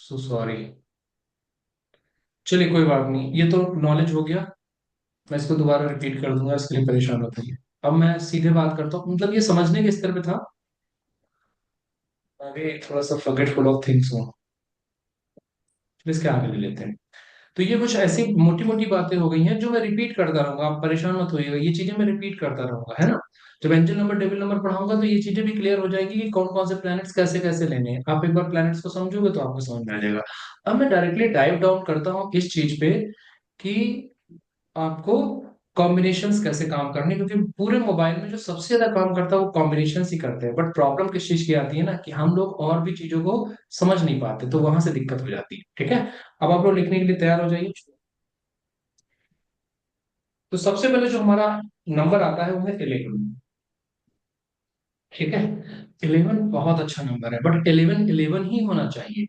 So sorry. चलिए कोई बात नहीं, ये तो नॉलेज हो गया। मैं इसको दोबारा रिपीट कर दूंगा, इसके लिए परेशान होते हैं। अब मैं सीधे बात करता हूँ, मतलब ये समझने के स्तर पे था। मैं भी थोड़ा सा फॉरगेटफुल ऑफ थिंग्स हूँ। चलिए इसके आगे ले लेते हैं। तो ये कुछ ऐसी मोटी मोटी बातें हो गई हैं जो मैं रिपीट करता रहूंगा, आप परेशान मत होइएगा, ये चीजें मैं रिपीट करता रहूंगा, है ना। जब एंजल नंबर टेबल नंबर पढ़ाऊंगा तो ये चीजें भी क्लियर हो जाएगी कि कौन कौन से प्लैनेट्स कैसे कैसे लेने हैं। आप एक बार प्लैनेट्स को समझोगे तो आपको समझ में आ जाएगा। अब मैं डायरेक्टली डाइव डाउन करता हूँ इस चीज पे कि आपको कॉम्बिनेशंस कैसे काम करने, क्योंकि पूरे मोबाइल में जो सबसे ज्यादा काम करता है वो कॉम्बिनेशंस ही करते हैं। बट प्रॉब्लम किस चीज की आती है ना, कि हम लोग और भी चीजों को समझ नहीं पाते, तो वहां से दिक्कत हो जाती है। ठीक है, अब आप लोग लिखने के लिए तैयार हो जाइए। तो सबसे पहले जो हमारा नंबर आता है वो है 11। ठीक है, 11 बहुत अच्छा नंबर है, बट 11 11 ही होना चाहिए।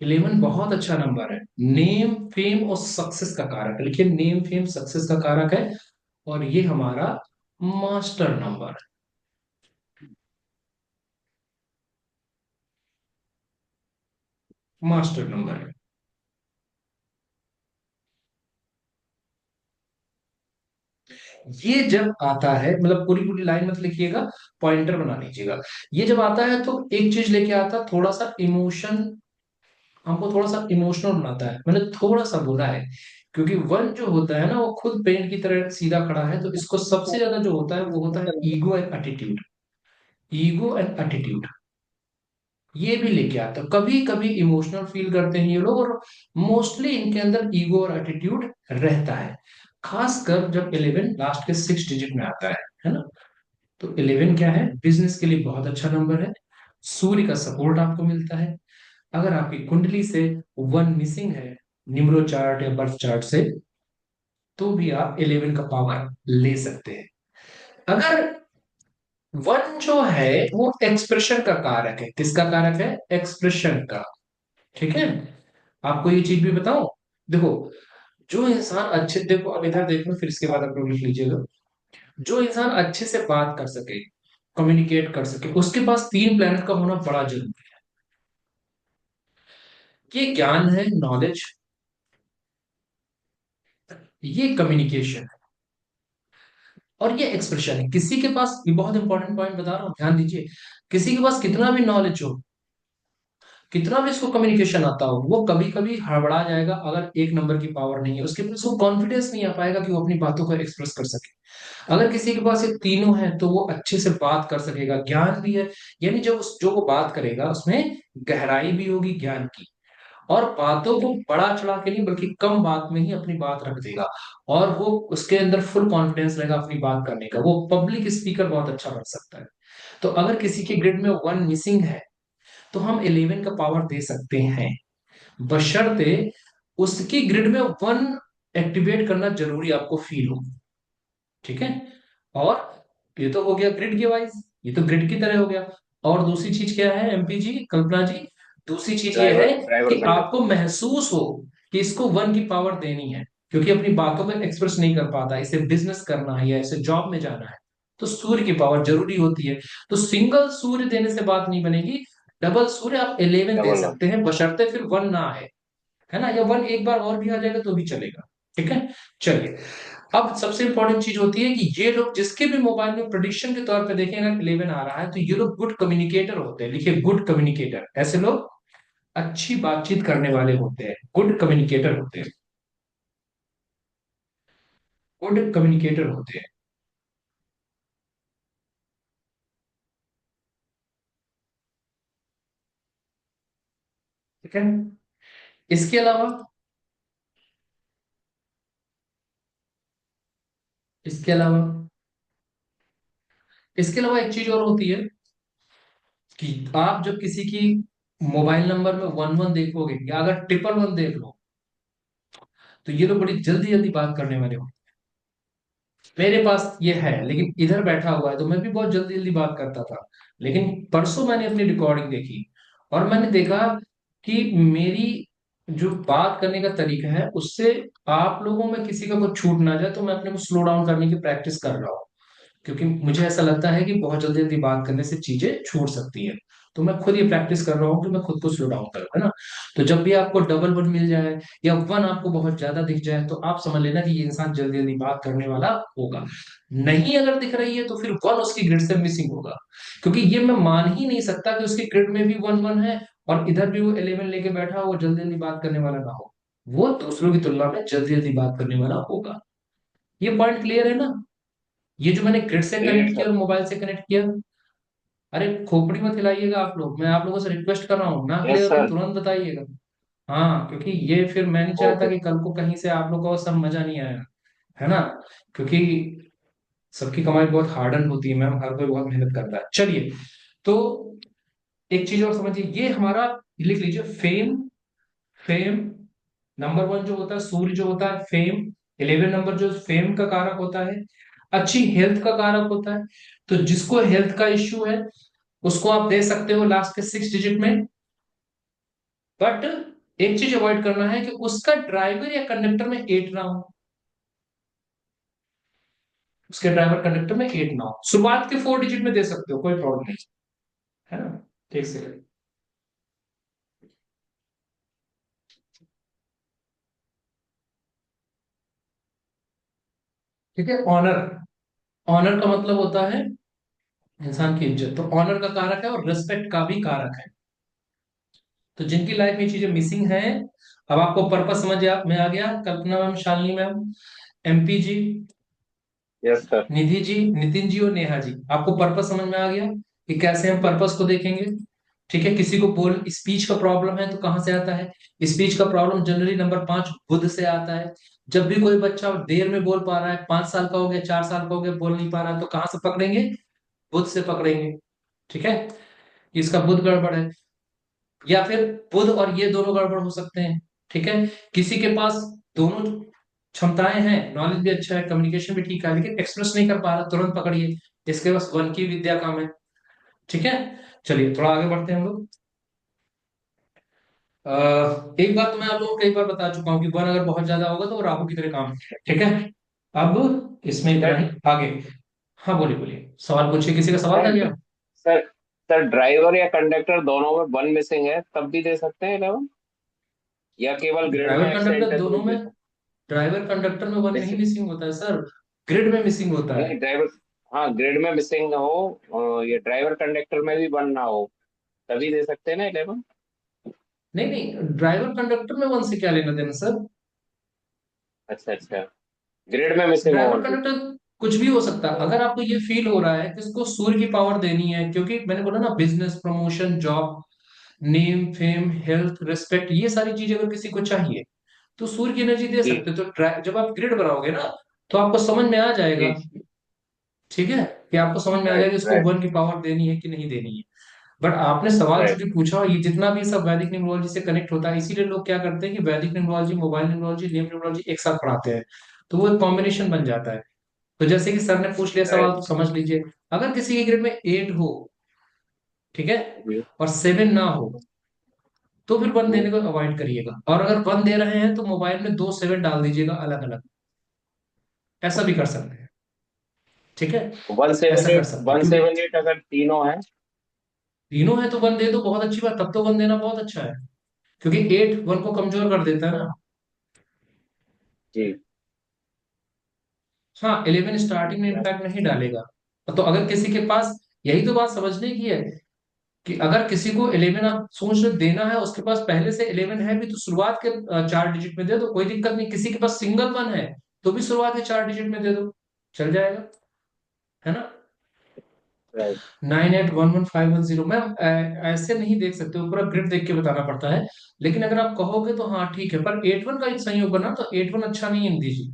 11 बहुत अच्छा नंबर है। नेम फेम और सक्सेस का कारक है, लिखिए नेम फेम सक्सेस का कारक है। और ये हमारा मास्टर नंबर है। मास्टर नंबर है। ये जब आता है, मतलब पूरी पूरी लाइन मत लिखिएगा, पॉइंटर बना लीजिएगा। ये जब आता है तो एक चीज लेके आता है, थोड़ा सा इमोशन, हमको थोड़ा सा इमोशनल बनाता है। मैंने थोड़ा सा बोला है, क्योंकि वन जो होता है ना वो खुद पेड़ की तरह सीधा खड़ा है, तो इसको सबसे ज्यादा जो होता है वो होता है ego and attitude. Ego and attitude ये भी लेके आता है। कभी कभी इमोशनल फील करते हैं ये लोग, और मोस्टली इनके अंदर ईगो और एटीट्यूड रहता है। खासकर जब 11 लास्ट के 6 डिजिट में आता है ना। तो 11 क्या है, बिजनेस के लिए बहुत अच्छा नंबर है। सूर्य का सपोर्ट आपको मिलता है। अगर आपकी कुंडली से वन मिसिंग है, निम्रो चार्ट या बर्थ चार्ट से, तो भी आप 11 का पावर ले सकते हैं। अगर वन जो है वो एक्सप्रेशन का कारक है, किसका कारक है, एक्सप्रेशन का। ठीक है, आपको ये चीज भी बताओ। देखो, जो इंसान अच्छे, देखो अब इधर देख लो, फिर इसके बाद आप लोग लिख लीजिएगा। जो इंसान अच्छे से बात कर सके, कम्युनिकेट कर सके, उसके पास 3 प्लेनेट का होना बड़ा जरूरी है। ये ज्ञान है, नॉलेज, ये कम्युनिकेशन है, और ये एक्सप्रेशन है। किसी के पास, ये बहुत इंपॉर्टेंट पॉइंट बता रहा हूं, ध्यान दीजिए। किसी के पास कितना भी नॉलेज हो, कितना भी इसको कम्युनिकेशन आता हो, वो कभी कभी हड़बड़ा जाएगा अगर 1 नंबर की पावर नहीं है उसके पास। वो कॉन्फिडेंस नहीं आ पाएगा कि वो अपनी बातों को एक्सप्रेस कर सके। अगर किसी के पास ये तीनों है तो वो अच्छे से बात कर सकेगा, ज्ञान भी है। यानी जब जो वो बात करेगा उसमें गहराई भी होगी ज्ञान की, और बातों को बड़ा चढ़ा के नहीं बल्कि कम बात में ही अपनी बात रख देगा। और वो उसके अंदर फुल कॉन्फिडेंस रहेगा अपनी बात करने का, वो पब्लिक स्पीकर बहुत अच्छा बन सकता है। तो अगर किसी के ग्रिड में वन मिसिंग है तो हम 11 का पावर दे सकते हैं, बशर्ते उसकी ग्रिड में वन एक्टिवेट करना जरूरी आपको फील हो। ठीक है, और ये तो हो गया ग्रिड के वाइज, ये तो ग्रिड की तरह हो गया। और दूसरी चीज क्या है एमपी जी, कल्पना जी, दूसरी चीज ये ड्राइवर है ड्राइवर कि बन जाता आपको महसूस हो कि इसको वन की पावर देनी है, क्योंकि अपनी बातों में एक्सप्रेस नहीं कर पाता, इसे बिजनेस करना है या इसे जॉब में जाना है, तो सूर्य की पावर जरूरी होती है। तो सिंगल सूर्य देने से बात नहीं बनेगी, डबल सूर्य आप 11 दे डबल वन। सकते हैं, बशर्ते फिर वन ना आए, है ना, या वन एक बार और भी आ जाएगा तो भी चलेगा। ठीक है, चलिए। अब सबसे इंपॉर्टेंट चीज होती है कि ये लोग जिसके भी मोबाइल में प्रोडिक्शन के तौर पे देखें, अगर 11 आ रहा है तो ये लोग गुड कम्युनिकेटर होते हैं। लिखिए गुड कम्युनिकेटर, ऐसे लोग अच्छी बातचीत करने वाले होते हैं, गुड कम्युनिकेटर होते हैं, गुड कम्युनिकेटर होते हैं। ठीक है, इसके अलावा, इसके अलावा इसके अलावा एक चीज और होती है कि आप जब किसी की मोबाइल नंबर में 11 देखोगे, या अगर 111 देख लो, तो ये लोग बड़ी जल्दी जल्दी बात करने वाले हो। मेरे पास ये है, लेकिन इधर बैठा हुआ है तो मैं भी बहुत जल्दी जल्दी बात करता था। लेकिन परसों मैंने अपनी रिकॉर्डिंग देखी और मैंने देखा कि मेरी जो बात करने का तरीका है उससे आप लोगों में किसी का कुछ छूट ना जाए, तो मैं अपने को स्लो डाउन करने की प्रैक्टिस कर रहा हूँ। क्योंकि मुझे ऐसा लगता है कि बहुत जल्दी जल्दी बात करने से चीजें छूट सकती है। तो मैं खुद ये प्रैक्टिस कर रहा हूँ कि मैं खुद को स्लो डाउन करूँ, है ना। तो जब भी आपको डबल वन मिल जाए या वन आपको बहुत ज्यादा दिख जाए तो आप समझ लेना कि ये इंसान जल्दी जल्दी बात करने वाला होगा। नहीं अगर दिख रही है तो फिर वन उसकी ग्रिड से मिसिंग होगा, क्योंकि ये मैं मान ही नहीं सकता कि उसकी ग्रिड में भी वन वन है और इधर भी वो 11 लेके बैठा हो, जल्दी जल्दी बात करने वाला ना हो। वो दूसरों की तुलना में जल्दी जल्दी बात करने वाला होगा। ये पॉइंट क्लियर है ना? ये जो मैंने ग्रिड से क्लियर कनेक्ट किया सर। और मोबाइल से कनेक्ट किया। अरे खोपड़ी मत हिलाइएगा आप लोग, मैं आप लोगों से रिक्वेस्ट कर रहा हूँ, ना यस क्लियर हो तो सर। तुरंत बताइएगा। हाँ, क्योंकि ये फिर मैं नहीं चाहता ओके। कि कल को कहीं से आप लोग को सब मजा नहीं आया, है ना? क्योंकि सबकी कमाई बहुत हार्डन होती है मैम, हर कोई बहुत मेहनत करता है। चलिए, तो एक चीज और समझिए, ये हमारा लिख लीजिए, फेम। फेम नंबर वन जो होता है, सूर्य जो होता है फेम। 11 नंबर जो फेम का कारक होता है, अच्छी हेल्थ का कारक होता है। तो जिसको हेल्थ का इश्यू है उसको आप दे सकते हो लास्ट के 6 डिजिट में। बट एक चीज अवॉइड करना है कि उसका ड्राइवर या कंडक्टर में 8 ना हो। उसके ड्राइवर कंडक्टर में 8 ना हो, शुरुआत के 4 डिजिट में दे सकते हो, कोई प्रॉब्लम नहीं है ना। ठीक से। ठीक है। ऑनर, ऑनर का मतलब होता है इंसान की इज्जत, तो ऑनर का कारक है और रिस्पेक्ट का भी कारक है। तो जिनकी लाइफ में ये चीजें मिसिंग है, अब आपको पर्पस में आ गया। कल्पना मैम, शालिनी मैम, एमपी जी, यस सर। निधि जी, नितिन जी और नेहा जी, आपको पर्पस समझ में आ गया कि कैसे हम पर्पस को देखेंगे। ठीक है। किसी को बोल स्पीच का प्रॉब्लम है तो कहां से आता है? स्पीच का प्रॉब्लम जनरली नंबर 5 बुद्ध से आता है। जब भी कोई बच्चा देर में बोल पा रहा है, 5 साल का हो गया, 4 साल का हो गया, बोल नहीं पा रहा है, तो कहां से पकड़ेंगे? बुद्ध से पकड़ेंगे। ठीक है। इसका बुद्ध गड़बड़ है, या फिर बुध और ये दोनों गड़बड़ हो सकते हैं। ठीक है। किसी के पास दोनों क्षमताएं हैं, नॉलेज भी अच्छा है, कम्युनिकेशन भी ठीक है, लेकिन एक्सप्रेस नहीं कर पा रहा, तुरंत पकड़िए, इसके पास वन की विद्या काम है। ठीक है। चलिए थोड़ा आगे बढ़ते हैं हम लोग। एक बात तो मैं आप लोगों को कई बार बता चुका हूँ कि वन अगर बहुत ज्यादा होगा तो वो राहु की तरह काम है। ठीक है। अब इसमें इतना सर। ही। आगे। हाँ बोलिए बोलिए, सवाल पूछिए, किसी का सवाल था सर क्या? सर सर ड्राइवर या कंडक्टर दोनों में वन मिसिंग है तब भी दे सकते हैं 11, या केवल ग्रिड में ड्राइवर एब्सेंट कंडक्टर है तो दोनों ही में, दे सकते ड्राइवर कंडक्टर में वन नहीं हैं? मिसिंग होता है सर, ग्रिड में मिसिंग होता है। नहीं ड्राइवर, हाँ ग्रिड में मिसिंग हो, ये ड्राइवर कंडक्टर में भी वन ना हो तभी दे सकते हैं ना 11। नहीं नहीं, ड्राइवर कंडक्टर में वन से क्या लेना देना सर? अच्छा अच्छा, ग्रिड में मिसिंग हो ड्राइवर ओनली। कंडक्टर कुछ भी हो सकता है। अगर आपको ये फील हो रहा है कि इसको सूर्य की पावर देनी है, क्योंकि मैंने बोला ना, business, promotion, job, name, fame, health, respect, ये सारी चीजें अगर किसी को चाहिए तो सूर्य की एनर्जी दे जी सकते हो। तो जब आप ग्रिड बनाओगे ना तो आपको समझ में आ जाएगा। जी। ठीक है, कि आपको समझ में आ जाएगा राइट कि इसको राइट वन की पावर देनी है कि नहीं देनी है। बट आपने सवाल राइट। चूंकि पूछा, और ये जितना भी सब वैदिक न्यूमरोलॉजी से कनेक्ट होता है, इसीलिए लोग क्या करते हैं कि वैदिक numerology, mobile numerology, name numerology एक साथ पढ़ाते हैं, तो वो एक कॉम्बिनेशन बन जाता है। तो जैसे कि सर ने पूछ लिया सवाल, राइट। तो समझ लीजिए, अगर किसी के ग्रेड में 8 हो, ठीक है, जी। और 7 ना हो, तो फिर वन हम्म। देने को अवॉइड करिएगा। और अगर वन दे रहे हैं तो मोबाइल में दो 7 डाल दीजिएगा अलग अलग, ऐसा भी कर सकते हैं। ठीक है। वन सेवन ऐसा कर एट सकते हैं, वन क्योंकि सेवन एट अगर तीनों है। तीनों है तो वन दे दो, बहुत अच्छी बात, तब तो वन देना बहुत अच्छा है, क्योंकि 8 वन को कमजोर कर देता है ना। जी। हाँ, 11 स्टार्टिंग में इम्पैक्ट नहीं डालेगा। तो अगर किसी के पास, यही तो बात समझने की है, कि अगर किसी को 11 आप सोच रहे देना है, उसके पास पहले से 11 है भी, तो शुरुआत के 4 डिजिट में दे दो, कोई दिक्कत नहीं। किसी के पास सिंगल वन है तो भी शुरुआत के 4 डिजिट में दे दो, चल जाएगा, है ना। राइट। 9811 510 मैम, ऐसे नहीं देख सकते हो, पूरा ग्रिड देख के बताना पड़ता है। लेकिन अगर आप कहोगे तो हाँ ठीक है, पर 81 का एक संयोग बना तो 81 अच्छा नहीं है दीजिए।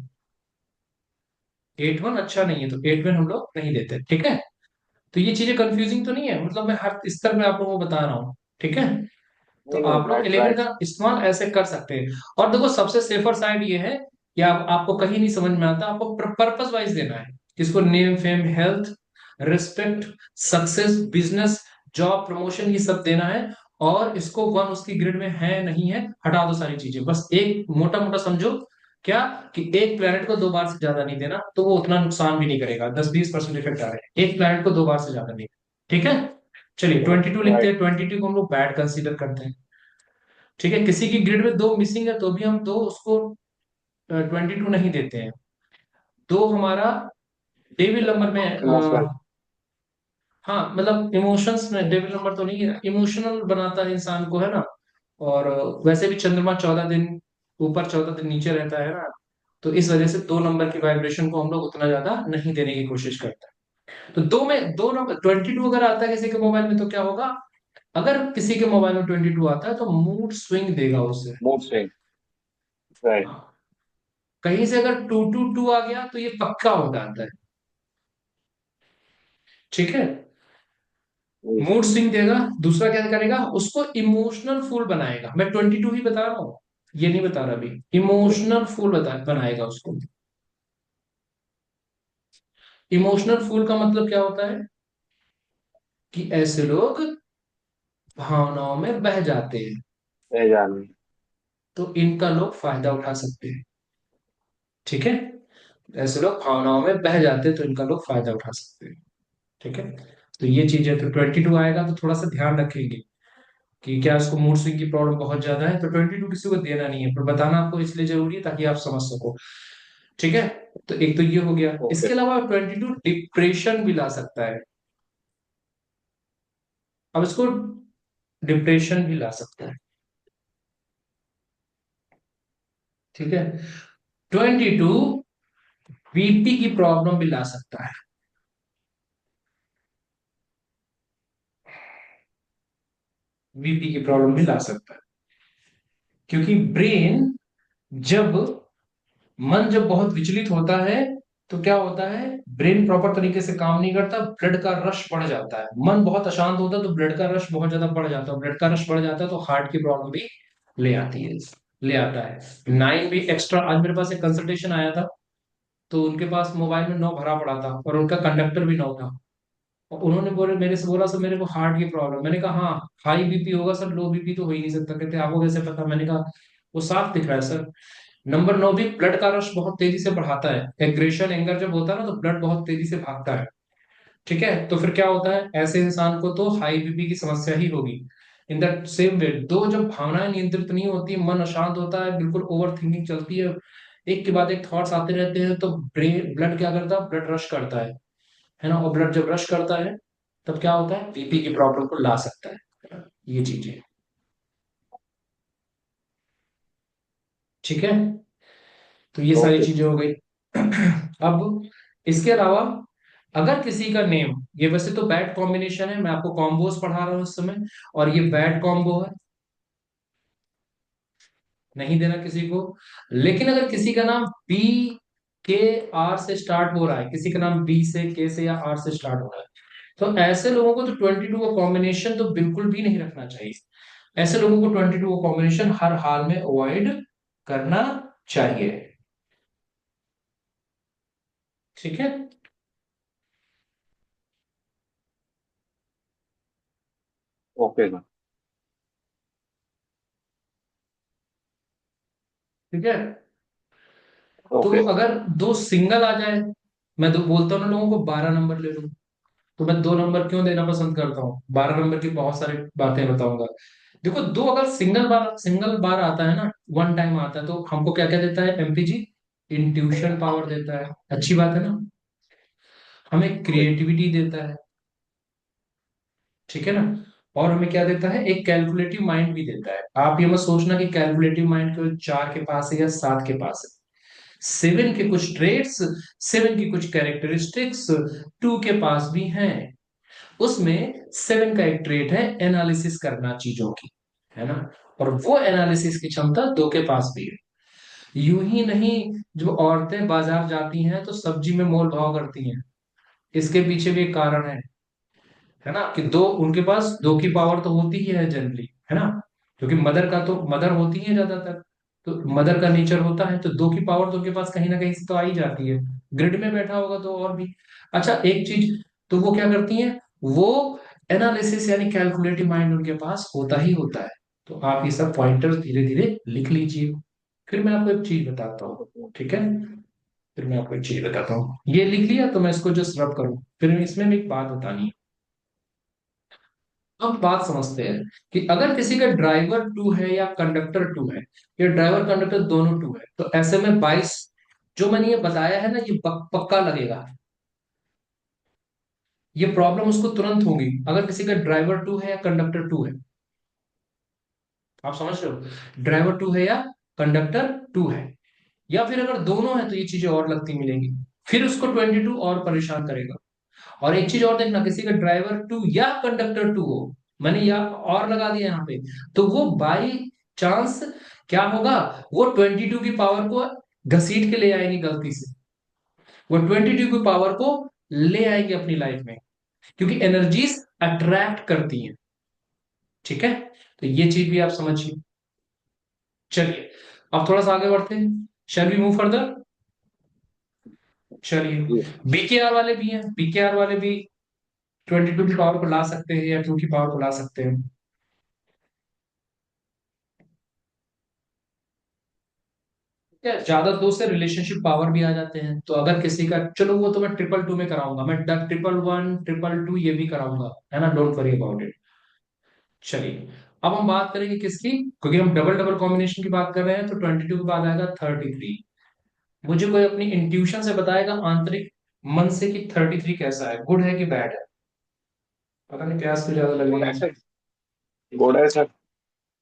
81 अच्छा नहीं है तो 81 हम लोग नहीं देते। ठीक है। तो ये चीजें कंफ्यूजिंग तो नहीं है, मतलब मैं हर स्तर में आप लोगों को बता रहा हूँ। ठीक है। तो नहीं नहीं, आप लोग राइट 11 राइट। का इस्तेमाल ऐसे कर सकते हैं। और देखो, सबसे सेफर साइड ये है कि आपको कहीं नहीं समझ में आता, आपको पर्पस वाइज देना है। किसको name, fame, health, respect, success, business, job, promotion, ये सब देना है। और इसको वन उसकी ग्रिड में है नहीं है, हटा दो सारी चीजें, बस एक मोटा मोटा समझो क्या, कि एक प्लेनेट को 2 बार से ज्यादा नहीं देना, तो वो उतना नुकसान भी नहीं करेगा, 10-20% इफेक्ट आ रहे हैं, एक प्लेनेट को 2 बार से ज्यादा नहीं। ठीक है। चलिए 22 लिखते राइट। हैं, 22 को हम लोग बैड कंसीडर करते हैं। ठीक है, किसी की ग्रिड में दो मिसिंग है तो भी हम दो उसको 22 नहीं देते हैं। दो हमारा डेविल नंबर में इमोशनल। हाँ मतलब इमोशंस में डेविल नंबर तो नहीं है, इमोशनल बनाता है इंसान को, है ना। और वैसे भी चंद्रमा 14 दिन ऊपर 14 दिन नीचे रहता है ना, तो इस वजह से 2 नंबर की वाइब्रेशन को हम लोग उतना ज्यादा नहीं देने की कोशिश करते हैं। तो दो में 2 नंबर 22 अगर आता है किसी के मोबाइल में तो क्या होगा, अगर किसी के मोबाइल में 22 आता है तो मूड स्विंग देगा उससे। Mood swing. राइट। हाँ, कहीं से अगर 222 आ गया तो ये पक्का हो जाता है। ठीक है, मूड स्विंग देगा। दूसरा क्या करेगा, उसको इमोशनल फूल बनाएगा। मैं 22 ही बता रहा हूँ, ये नहीं बता रहा अभी। इमोशनल फूल बनाएगा उसको। इमोशनल फूल का मतलब क्या होता है कि ऐसे लोग भावनाओं में बह जाते हैं, पहचान। तो इनका लोग फायदा उठा सकते हैं। ठीक है, ऐसे लोग भावनाओं में बह जाते हैं तो इनका लोग फायदा उठा सकते हैं। ठीक है, तो ये चीज है। तो 22 आएगा तो थोड़ा सा ध्यान रखेंगे कि क्या इसको मूड स्विंग की प्रॉब्लम बहुत ज्यादा है, तो 22 किसी को देना नहीं है, पर बताना आपको इसलिए जरूरी है ताकि आप समझ सको। ठीक है, तो एक तो ये हो गया। ओके। इसके अलावा 22 डिप्रेशन भी ला सकता है। अब इसको डिप्रेशन भी ला सकता है। ठीक है, 22 बीपी की प्रॉब्लम भी ला सकता है। बीपी की प्रॉब्लम भी ला सकता है, क्योंकि ब्रेन जब मन जब बहुत विचलित होता है तो क्या होता है, ब्रेन प्रॉपर तरीके से काम नहीं करता, ब्लड का रश बढ़ जाता है। मन बहुत अशांत होता है तो ब्लड का रश बहुत ज्यादा बढ़ जाता है, ब्लड का रश बढ़ जाता है तो हार्ट की प्रॉब्लम भी ले आती है, ले आता है। 9 भी एक्स्ट्रा। आज मेरे पास एक कंसल्टेशन आया था, तो उनके पास मोबाइल में 9 भरा पड़ा था और उनका कंडक्टर भी 9 था। और उन्होंने बोले, मेरे से बोला, सर मेरे को हार्ट की प्रॉब्लम। मैंने कहा हाँ, हाई बीपी होगा सर, लो बीपी तो हो ही नहीं सकता। कहते आपको कैसे पता? मैंने कहा वो साफ दिख रहा है सर। नंबर 9 भी ब्लड का रश बहुत तेजी से बढ़ाता है। एग्रेशन, एंगर जब होता है ना तो ब्लड बहुत तेजी से भागता है। ठीक है, तो फिर क्या होता है, ऐसे इंसान को तो हाई बीपी की समस्या ही होगी। इन द सेम वे, दो जब भावनाएं नियंत्रित नहीं होती, मन अशांत होता है, बिल्कुल ओवर थिंकिंग चलती है, एक के बाद एक थॉट्स आते रहते हैं, तो ब्रेन ब्लड क्या करता है, ब्लड रश करता है ना। और ब्लड जब रश करता है तब क्या होता है, बीपी की प्रॉब्लम को ला सकता है। ये चीजें। ठीक है, तो ये सारी ओके। चीजें हो गई। अब इसके अलावा अगर किसी का नेम, ये वैसे तो बैड कॉम्बिनेशन है, मैं आपको कॉम्बोज पढ़ा रहा हूं इस समय, और ये बैड कॉम्बो है, नहीं देना किसी को। लेकिन अगर किसी का नाम बी के आर से स्टार्ट हो रहा है, किसी का नाम बी से, के से या आर से स्टार्ट हो रहा है, तो ऐसे लोगों को तो 22 का कॉम्बिनेशन तो बिल्कुल भी नहीं रखना चाहिए। ऐसे लोगों को 22 का कॉम्बिनेशन हर हाल में अवॉइड करना चाहिए। ठीक है, ओके। ठीक है। तो ओके। अगर दो सिंगल आ जाए, मैं तो बोलता हूँ ना लोगों को 12 नंबर ले लो। तो मैं 2 नंबर क्यों देना पसंद करता हूँ, 12 नंबर की बहुत सारी बातें बताऊंगा। देखो, दो अगर सिंगल बार आता है ना, वन टाइम आता है, तो हमको क्या क्या देता है एमपीजी, इंट्यूशन पावर देता है, अच्छी बात है ना। हमें क्रिएटिविटी देता है, ठीक है ना। और हमें क्या देता है, एक कैलकुलेटिव माइंड भी देता है। आप ये मत सोचना कि कैलकुलेटिव माइंड केवल 4 के पास है या 7 के पास है। 7 के कुछ ट्रेड्स, 7 की कुछ कैरेक्टरिस्टिक्स 2 के पास भी हैं। उसमें 7 का एक ट्रेड है एनालिसिस करना चीजों की, है ना। और वो एनालिसिस की क्षमता 2 के पास भी है। यूं ही नहीं, जो औरतें बाजार जाती हैं तो सब्जी में मोल भाव करती हैं, इसके पीछे भी एक कारण है ना, कि दो उनके पास 2 की पावर तो होती ही है जनरली, है ना। क्योंकि मदर का तो मदर होती है ज्यादातर, तो मदर का नेचर होता है, तो 2 की पावर तो उनके पास कहीं ना कहीं से तो आ ही जाती है। ग्रिड में बैठा होगा तो और भी। अच्छा, एक चीज, तो वो क्या करती हैं, वो एनालिसिस यानी कैलकुलेटिव माइंड उनके पास होता ही होता है। तो आप ये सब पॉइंटर्स धीरे धीरे लिख लीजिए। फिर मैं आपको एक चीज बताता हूँ। ठीक है, फिर मैं आपको एक चीज बताता हूँ, ये लिख लिया तो मैं इसको जस्ट रब करूँ, फिर इसमें भी एक बात बतानी है। अब बात समझते हैं कि अगर किसी का ड्राइवर टू है या कंडक्टर टू है, या ड्राइवर कंडक्टर दोनों टू है, तो ऐसे में 22, जो मैंने ये बताया है ना, ये पक्का लगेगा। ये प्रॉब्लम उसको तुरंत होगी अगर किसी का ड्राइवर टू है या कंडक्टर टू है। आप समझ रहे हो, ड्राइवर टू है या कंडक्टर टू है, या फिर अगर दोनों है तो ये चीजें और लगती मिलेंगी। फिर उसको 22 और परेशान करेगा। और एक चीज और देखना, किसी का ड्राइवर टू या कंडक्टर टू हो, मैंने या और लगा दिया यहाँ पे, तो वो बाई चांस क्या होगा, वो 22 की पावर को घसीट के ले आएंगे गलती से। वो 22 की पावर को ले आएंगे अपनी लाइफ में, क्योंकि एनर्जीज अट्रैक्ट करती हैं। ठीक है, तो ये चीज भी आप समझिए। चलिए, अब थोड़ा सा आगे बढ़ते हैं। Shall we move further. चलिए, जी। बीकेआर वाले भी हैं, बीकेआर वाले भी 22 की पावर को ला सकते हैं या 2 की पावर को ला सकते हैं। या ज्यादा दो से रिलेशनशिप पावर भी आ जाते हैं, तो अगर किसी का, चलो वो तो मैं 222 में कराऊंगा, मैं 111 222 ये भी कराऊंगा, है ना, डोंट वरी अबाउट इट। चलिए, अब हम बात करेंगे किसकी, क्योंकि हम डबल डबल कॉम्बिनेशन की बात कर रहे हैं, तो 22 के बाद आएगा 33। मुझे कोई अपनी इंट्यूशन से बताएगा, आंतरिक मन से, कि 33 कैसा है, गुड है कि बैड है। पता नहीं, प्यास तो ज्यादा लग गुड रही है है। सर। गुड है सर।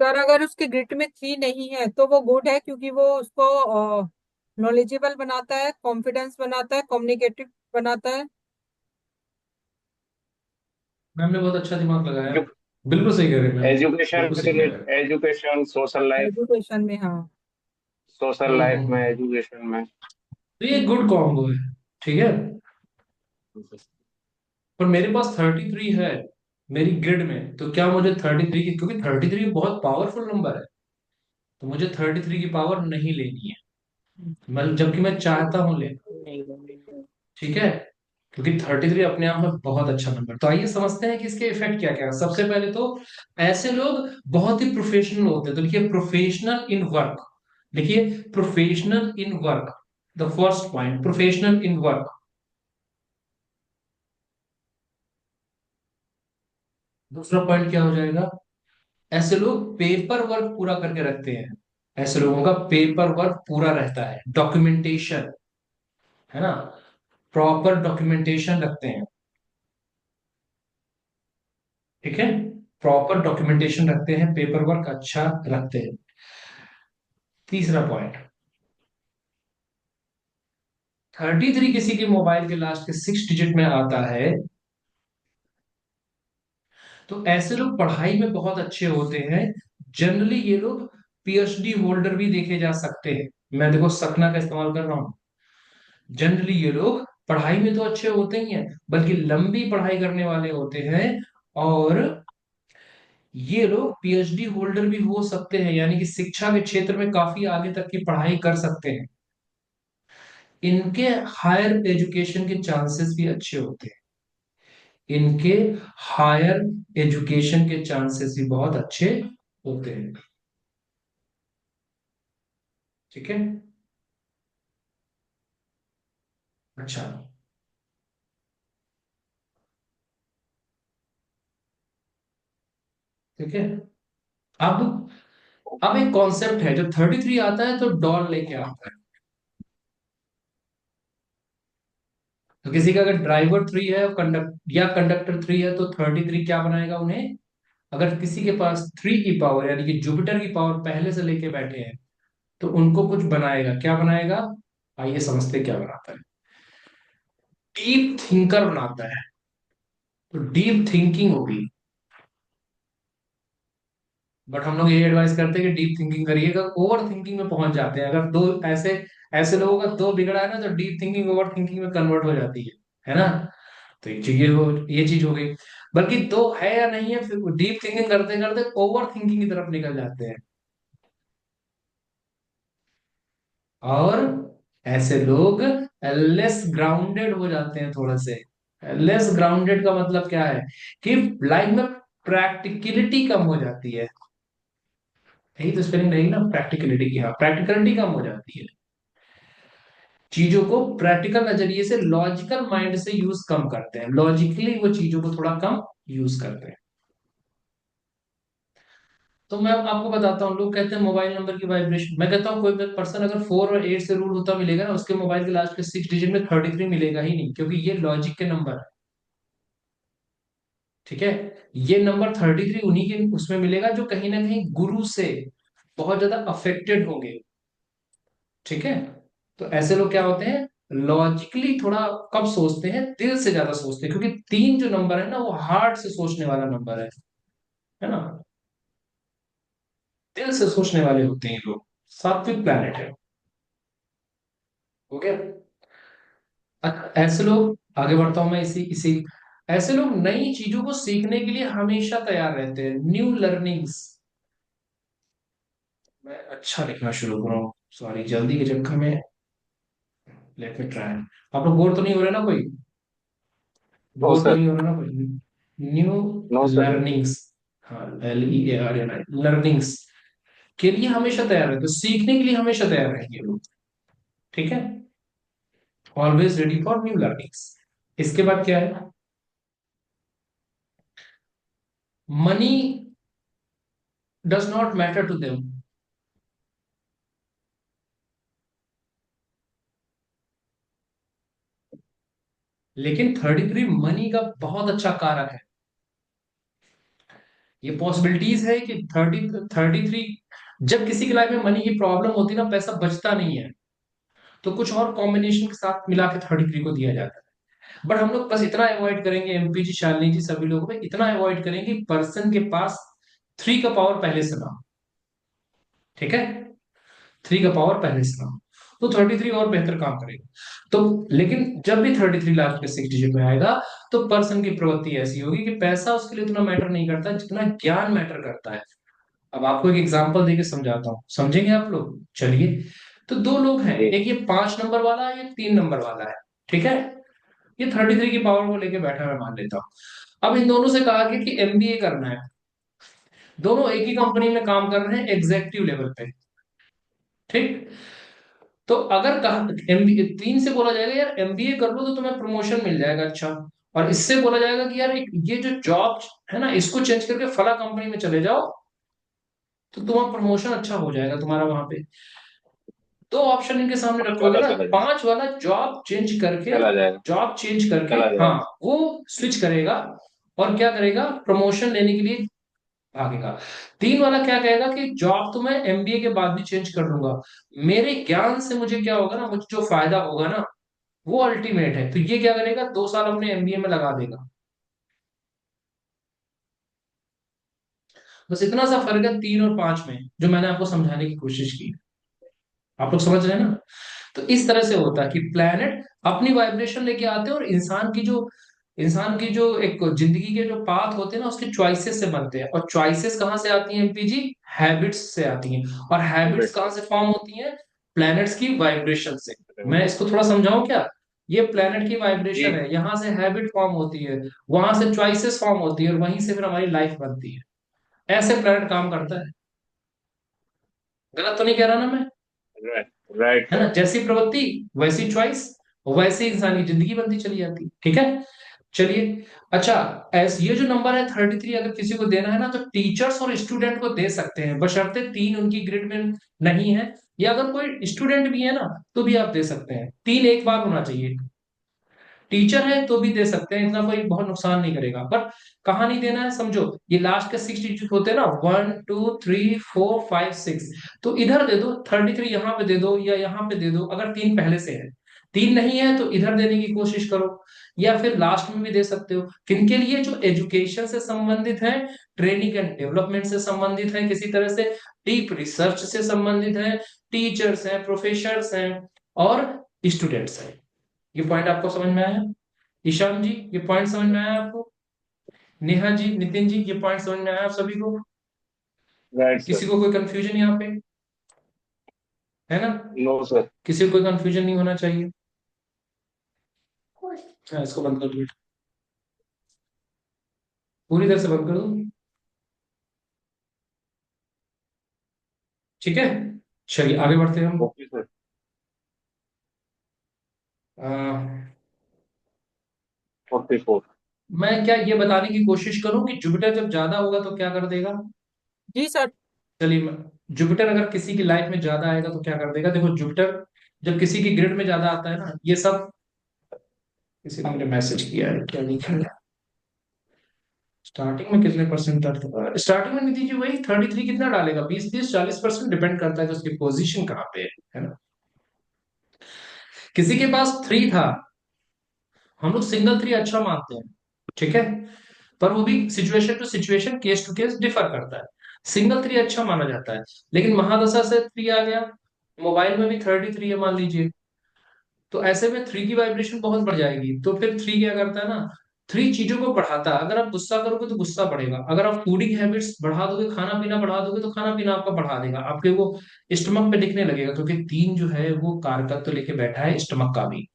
सर अगर उसके ग्रिड में 3 नहीं है तो वो गुड है, क्योंकि वो उसको नॉलेजेबल बनाता है, कॉन्फिडेंस बनाता है, कम्युनिकेटिव बनाता है। मैम ने बहुत अच्छा दिमाग लगाया। बिल्कुल सही कह रहे हैं मैम। एजुकेशन बिल्कुल सही कह रहे हैं। Education social life. एजुकेशन में हाँ। सोशल लाइफ में, हम्म। एजुकेशन में। तो ये गुड कॉम्बो है। ठीक है, पर मेरे पास 33 है मेरी ग्रिड में, तो क्या मुझे 33 की, क्योंकि 33 बहुत पावरफुल नंबर है, तो मुझे 33 की पावर नहीं लेनी है, मैं जबकि मैं चाहता हूं ले। ठीक है, क्योंकि 33 अपने आप में बहुत अच्छा नंबर। तो आइए समझते हैं कि इसके इफेक्ट क्या क्या है। सबसे पहले तो ऐसे लोग बहुत ही प्रोफेशनल होते हैं, तो लिखिए प्रोफेशनल इन वर्क। लिखिए professional in work, the first point, professional in work. दूसरा पॉइंट क्या हो जाएगा, ऐसे लोग पेपर वर्क पूरा करके रखते हैं। ऐसे लोगों का पेपर वर्क पूरा रहता है, डॉक्यूमेंटेशन, है ना, प्रॉपर डॉक्यूमेंटेशन रखते हैं। ठीक है, प्रॉपर डॉक्यूमेंटेशन रखते हैं, पेपर वर्क अच्छा रखते हैं। तीसरा पॉइंट, 33 किसी के मोबाइल के लास्ट के 6 डिजिट में आता है, तो ऐसे लोग पढ़ाई में बहुत अच्छे होते हैं। जनरली ये लोग पीएचडी होल्डर भी देखे जा सकते हैं। मैं देखो सकना का इस्तेमाल कर रहा हूं। जनरली ये लोग पढ़ाई में तो अच्छे होते ही हैं, बल्कि लंबी पढ़ाई करने वाले होते हैं। और ये लोग पीएचडी होल्डर भी हो सकते हैं, यानी कि शिक्षा के क्षेत्र में काफी आगे तक की पढ़ाई कर सकते हैं। इनके हायर एजुकेशन के चांसेस भी अच्छे होते हैं। इनके हायर एजुकेशन के चांसेस भी बहुत अच्छे होते हैं। ठीक है, अच्छा, ठीक है। अब अब एक कॉन्सेप्ट है, जब 33 आता है तो डॉल लेके आता है। तो किसी का अगर ड्राइवर 3 है और कंडक्टर 3 है, तो 33 क्या बनाएगा उन्हें। अगर किसी के पास 3 की पावर, यानी कि जुपिटर की पावर पहले से लेके बैठे हैं, तो उनको कुछ बनाएगा। क्या बनाएगा, आइए समझते हैं क्या बनाता है। डीप थिंकर बनाता है। तो डीप थिंकिंग होगी। बट हम लोग ये एडवाइस करते हैं कि डीप थिंकिंग करिएगा, ओवर थिंकिंग में पहुंच जाते हैं। अगर दो ऐसे ऐसे लोगों का दो बिगड़ा है ना, तो डीप थिंकिंग ओवर थिंकिंग में कन्वर्ट हो जाती है ना। तो ये चीज हो गई। बल्कि दो है या नहीं है, फिर डीप थिंकिंग करते करते ओवर थिंकिंग की तरफ निकल जाते हैं। और ऐसे लोग लेस ग्राउंडेड हो जाते हैं थोड़ा से। लेस ग्राउंडेड का मतलब क्या है, कि लाइफ में प्रैक्टिकलिटी कम हो जाती है। यही तो स्पेलिंग रहेगी ना, प्रैक्टिकलिटी की। हाँ, प्रैक्टिकलिटी कम हो जाती है। चीजों को प्रैक्टिकल नजरिए से, लॉजिकल माइंड से यूज कम करते हैं, लॉजिकली वो चीजों को थोड़ा कम यूज करते हैं। तो मैं आपको बताता हूँ, लोग कहते हैं मोबाइल नंबर की वाइब्रेशन, मैं कहता हूँ कोई पर्सन अगर 4 और 8 से रूल होता मिलेगा ना, उसके मोबाइल के लास्ट के 6 डिजिट में 33 मिलेगा ही नहीं, क्योंकि ये लॉजिक के नंबर है। ठीक है। ये नंबर 33 उन्हीं के उसमें मिलेगा जो कहीं ना कहीं गुरु से बहुत ज्यादा अफेक्टेड होंगे। ठीक है। तो ऐसे लोग क्या होते हैं, लॉजिकली थोड़ा कम सोचते हैं, दिल से ज्यादा सोचते हैं, क्योंकि 3 जो नंबर है ना, वो हार्ट से सोचने वाला नंबर है ना, दिल से सोचने वाले होते हैं ये लोग। सात्विक प्लैनेट है। हो गया। ऐसे लोग, आगे बढ़ता हूं मैं इसी इसी ऐसे लोग नई चीजों को सीखने के लिए हमेशा तैयार रहते हैं, न्यू लर्निंग्स। मैं अच्छा लिखना शुरू करूँ, सॉरी, जल्दी के चक्कर में। Let me try. आप लोग बोर तो नहीं हो रहे ना कोई? नो बोर तो सर। नहीं हो रहा ना कोई? न्यू नो सर। लर्निंग्स। हाँ, LEARN, लर्निंग्स के लिए हमेशा तैयार रहते हैं, सीखने के लिए हमेशा तैयार रहेंगे लोग। ठीक है। Always ready for new learnings. इसके बाद क्या है? Money does not matter to them. लेकिन 33 मनी का बहुत अच्छा कारक है। ये पॉसिबिलिटीज है कि 33, जब किसी की लाइफ में मनी की प्रॉब्लम होती है ना, पैसा बचता नहीं है, तो कुछ और कॉम्बिनेशन के साथ मिला के 33 को दिया जाता है। बट हम लोग बस इतना अवॉइड करेंगे, MP जी, शालिनी जी, सभी लोगों में इतना अवॉइड करेंगे, पर्सन के पास 3 का पावर पहले से ना हो। ठीक है। 3 का पावर पहले से ना हो, तो 33 और बेहतर काम करेगा। तो लेकिन जब भी 33 लास्ट के 6 डिजिट में आएगा, तो पर्सन की प्रवृत्ति ऐसी होगी कि पैसा उसके लिए उतना मैटर नहीं करता जितना ज्ञान मैटर करता है। अब आपको एक एग्जांपल देके समझाता हूँ, समझेंगे आप लोग? चलिए। तो 2 लोग हैं, जी। एक ये 5 नंबर वाला है, एक 3 नंबर वाला है। ठीक है। ये 33 की पावर को लेके बैठा है, मैं मान लेता हूँ। अब इन दोनों से कहा गया कि MBA करना है। दोनों एक ही कंपनी में काम कर रहे हैं, एग्जेक्टिव लेवल पे। ठीक। तो अगर कहा MBA, 3 से बोला जाएगा यार MBA कर लो तो तुम्हें प्रमोशन मिल जाएगा, अच्छा। और इससे बोला जाएगा कि यार ये जो जॉब है ना, इसको चेंज करके फला कंपनी में चले जाओ, तो तुम्हारा प्रमोशन अच्छा हो जाएगा तुम्हारा वहां पे। 2 ऑप्शन इनके सामने पांच रखोगे वाला ना, चला जाएगा। 5 वाला जॉब चेंज करके, चला जाएगा। चला हाँ, जाएगा। वो स्विच करेगा और क्या करेगा, प्रमोशन लेने के लिए भागेगा। 3 वाला क्या कहेगा कि जॉब तो मैं MBA के बाद भी चेंज कर लूंगा, मेरे ज्ञान से मुझे क्या होगा ना, मुझे जो फायदा होगा ना, वो अल्टीमेट है। तो ये क्या करेगा, 2 साल अपने MBA में लगा देगा। बस इतना सा फर्क है 3 और 5 में, जो मैंने आपको समझाने की कोशिश की। आप लोग समझ रहे हैं ना? तो इस तरह से होता है कि प्लैनेट अपनी वाइब्रेशन लेके आते हैं, और इंसान की जो एक जिंदगी के जो पाथ होते हैं ना, उसके चॉइसेस से बनते हैं। और चॉइसेस कहाँ से आती हैं MPG? हैबिट्स से आती हैं। और हैबिट्स बिट। कहाँ से फॉर्म होती हैं? प्लैनेट्स की वाइब्रेशन से। मैं इसको थोड़ा समझाऊं क्या? ये प्लैनेट की जी। वाइब्रेशन है, यहाँ से हैबिट फॉर्म होती है, वहां से चॉइसेस फॉर्म होती है, और वहीं से फिर हमारी लाइफ बनती है। ऐसे प्लैनेट काम करता है। गलत तो नहीं कह रहा ना मैं? राइट। राइट है ना, सर। जैसी प्रवृत्ति वैसी चॉइस, वैसे इंसान की जिंदगी बनती चली जाती है। ठीक है। चलिए। अच्छा, ऐस ये जो नंबर है 33, अगर किसी को देना है ना, तो टीचर्स और स्टूडेंट को दे सकते हैं, बशर्ते 3 उनकी ग्रिड में नहीं है। या अगर कोई स्टूडेंट भी है ना, तो भी आप दे सकते हैं। 3 एक बार होना चाहिए। टीचर है तो भी दे सकते हैं, इतना कोई बहुत नुकसान नहीं करेगा। बट कहाँ नहीं देना है, समझो, ये लास्ट के 6 डिजिट होते हैं ना, 1 2 3 4 5 6, तो इधर दे दो 33, यहाँ पे दे दो या यहाँ पे दे दो, अगर 3 पहले से है। 3 नहीं है तो इधर देने की कोशिश करो, या फिर लास्ट में भी दे सकते हो। किनके लिए? जो एजुकेशन से संबंधित है, ट्रेनिंग एंड डेवलपमेंट से संबंधित है, किसी तरह से डीप रिसर्च से संबंधित है, टीचर्स हैं, प्रोफेसर्स हैं, और स्टूडेंट्स हैं। ये पॉइंट आपको समझ में आया? ईशान जी, ये पॉइंट समझ में आया आपको? नेहा जी, नितिन जी, ये पॉइंट समझ में आया आप सभी को? Right sir. किसी को कोई कंफ्यूजन यहाँ पे है ना? No sir. किसी को कोई कंफ्यूजन नहीं होना चाहिए। हाँ, इसको बंद कर दो, पूरी तरह से बंद कर दो। ठीक है। चलिए आगे बढ़ते हैं हम। Okay sir. अ, 44। मैं क्या ये बताने की कोशिश करूं कि जुपिटर जब ज्यादा होगा तो क्या कर देगा? जी सर। चलिए, जुपिटर अगर किसी की लाइफ में ज्यादा आएगा तो क्या कर देगा? देखो जुपिटर जब किसी की ग्रिड में ज्यादा आता है ना, ये सब, किसी ने मुझे मैसेज किया है, क्या लिखा है? स्टार्टिंग में कितने परसेंट था? स्टार्टिंग में नीति जी वही 33 कितना डालेगा, 20 30 40% डिपेंड करता है कि उसकी पोजीशन कहाँ पे है ना। किसी के पास 3 था, हम लोग सिंगल 3 अच्छा मानते हैं, ठीक है, पर वो भी situation to situation, case to case differ करता है। सिंगल 3 अच्छा माना जाता है, लेकिन महादशा से 3 आ गया, मोबाइल में भी 33 है मान लीजिए, तो ऐसे में 3 की वाइब्रेशन बहुत बढ़ जाएगी। तो फिर 3 क्या करता है ना, 3 चीजों को बढ़ाता है। अगर आप गुस्सा करोगे तो गुस्सा बढ़ेगा, अगर आप फूडिंग हैबिट्स बढ़ा दोगे, खाना पीना बढ़ा दोगे, तो खाना पीना आपका बढ़ा देगा, आपके वो स्टमक पे दिखने लगेगा, क्योंकि 3 जो है वो कारकत्व लेके बैठा है स्टमक का भी।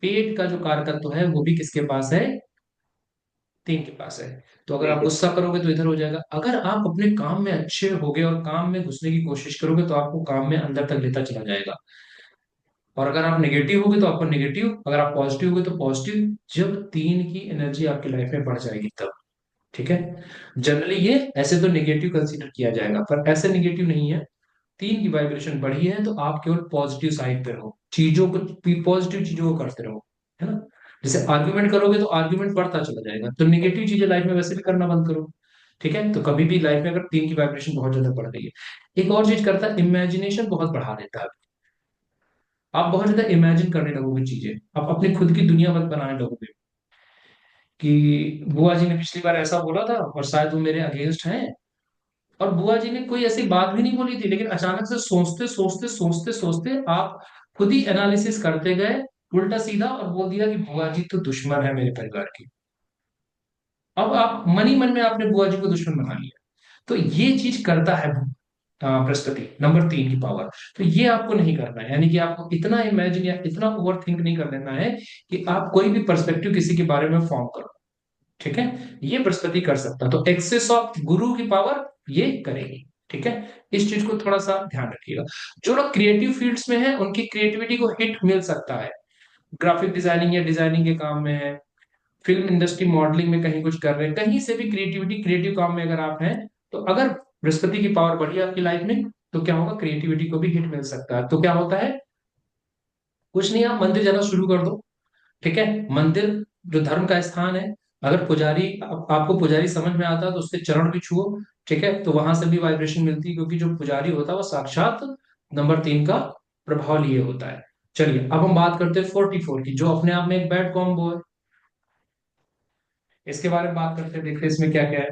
पेट का जो कारकत्व है वो भी किसके पास है? 3 के पास है। तो अगर आप ठीक है। गुस्सा करोगे तो इधर हो जाएगा, अगर आप अपने काम में अच्छे होगे और काम में घुसने की कोशिश करोगे तो आपको काम में अंदर तक लेता चला जाएगा। और अगर आप नेगेटिव होगे तो आपको नेगेटिव, अगर आप पॉजिटिव होगे तो पॉजिटिव। जब 3 की एनर्जी आपकी लाइफ में बढ़ जाएगी तब, ठीक है। जनरली ये ऐसे तो नेगेटिव कंसीडर किया जाएगा, पर ऐसे नेगेटिव नहीं है। 3 की वाइब्रेशन बढ़ी है तो आप केवल पॉजिटिव साइड पे रहो, चीजों को, पॉजिटिव चीजों को करते रहो, है ना। जैसे आर्ग्यूमेंट करोगे तो आर्ग्यूमेंट बढ़ता चला जाएगा, तो नेगेटिव चीजें लाइफ में वैसे भी करना बंद करो, ठीक है। तो कभी भी लाइफ में अगर 3 की वाइब्रेशन बहुत ज्यादा बढ़ रही है, एक और चीज करता है, इमेजिनेशन बहुत बढ़ा देता है। आप बहुत ज्यादा इमेजिन करने लगोगे चीजें, आप अपनी खुद की दुनिया मत बनाने लगोगे, कि बुआ जी ने पिछली बार ऐसा बोला था और शायद वो मेरे अगेंस्ट हैं, और बुआ जी ने कोई ऐसी बात भी नहीं बोली थी, लेकिन अचानक से सोचते सोचते सोचते सोचते आप खुद ही एनालिसिस करते गए उल्टा सीधा, और बोल दिया कि बुआ जी तो दुश्मन है मेरे परिवार की। अब आप मन ही मन में आपने बुआ जी को दुश्मन बना लिया। तो ये चीज करता है बृहस्पति, नंबर 3 की पावर। तो ये आपको नहीं करना है, यानी कि आपको इतना इमेजिन या इतना ओवर थिंक नहीं कर लेना है कि आप कोई भी पर्सपेक्टिव किसी के बारे में फॉर्म करो, ठीक है। ये बृहस्पति कर सकता है, तो एक्सेस ऑफ गुरु की पावर ये करेगी, ठीक है। इस चीज को थोड़ा सा ध्यान रखिएगा। जो लोग क्रिएटिव फील्ड्स में है उनकी क्रिएटिविटी को हिट मिल सकता है, ग्राफिक डिजाइनिंग या डिजाइनिंग के काम में है, फिल्म इंडस्ट्री मॉडलिंग में कहीं कुछ कर रहे हैं, कहीं से भी क्रिएटिविटी, क्रिएटिव काम में अगर आप हैं, तो अगर बृहस्पति की पावर बढ़ी आपकी लाइफ में, तो क्या होगा, क्रिएटिविटी को भी हिट मिल सकता है। तो क्या होता है, कुछ नहीं, आप मंदिर जाना शुरू कर दो, ठीक है। मंदिर जो धर्म का स्थान है, अगर पुजारी आपको पुजारी समझ में आता है तो उसके चरण भी छुओ, ठीक है, तो वहां से भी वाइब्रेशन मिलती है, क्योंकि जो पुजारी होता है वो साक्षात नंबर 3 का प्रभाव लिए होता है। चलिए अब हम बात करते हैं 44 की, जो अपने आप में एक बैड कॉम्बो है। इसके बारे में बात करते हैं, देखते हैं इसमें क्या क्या है।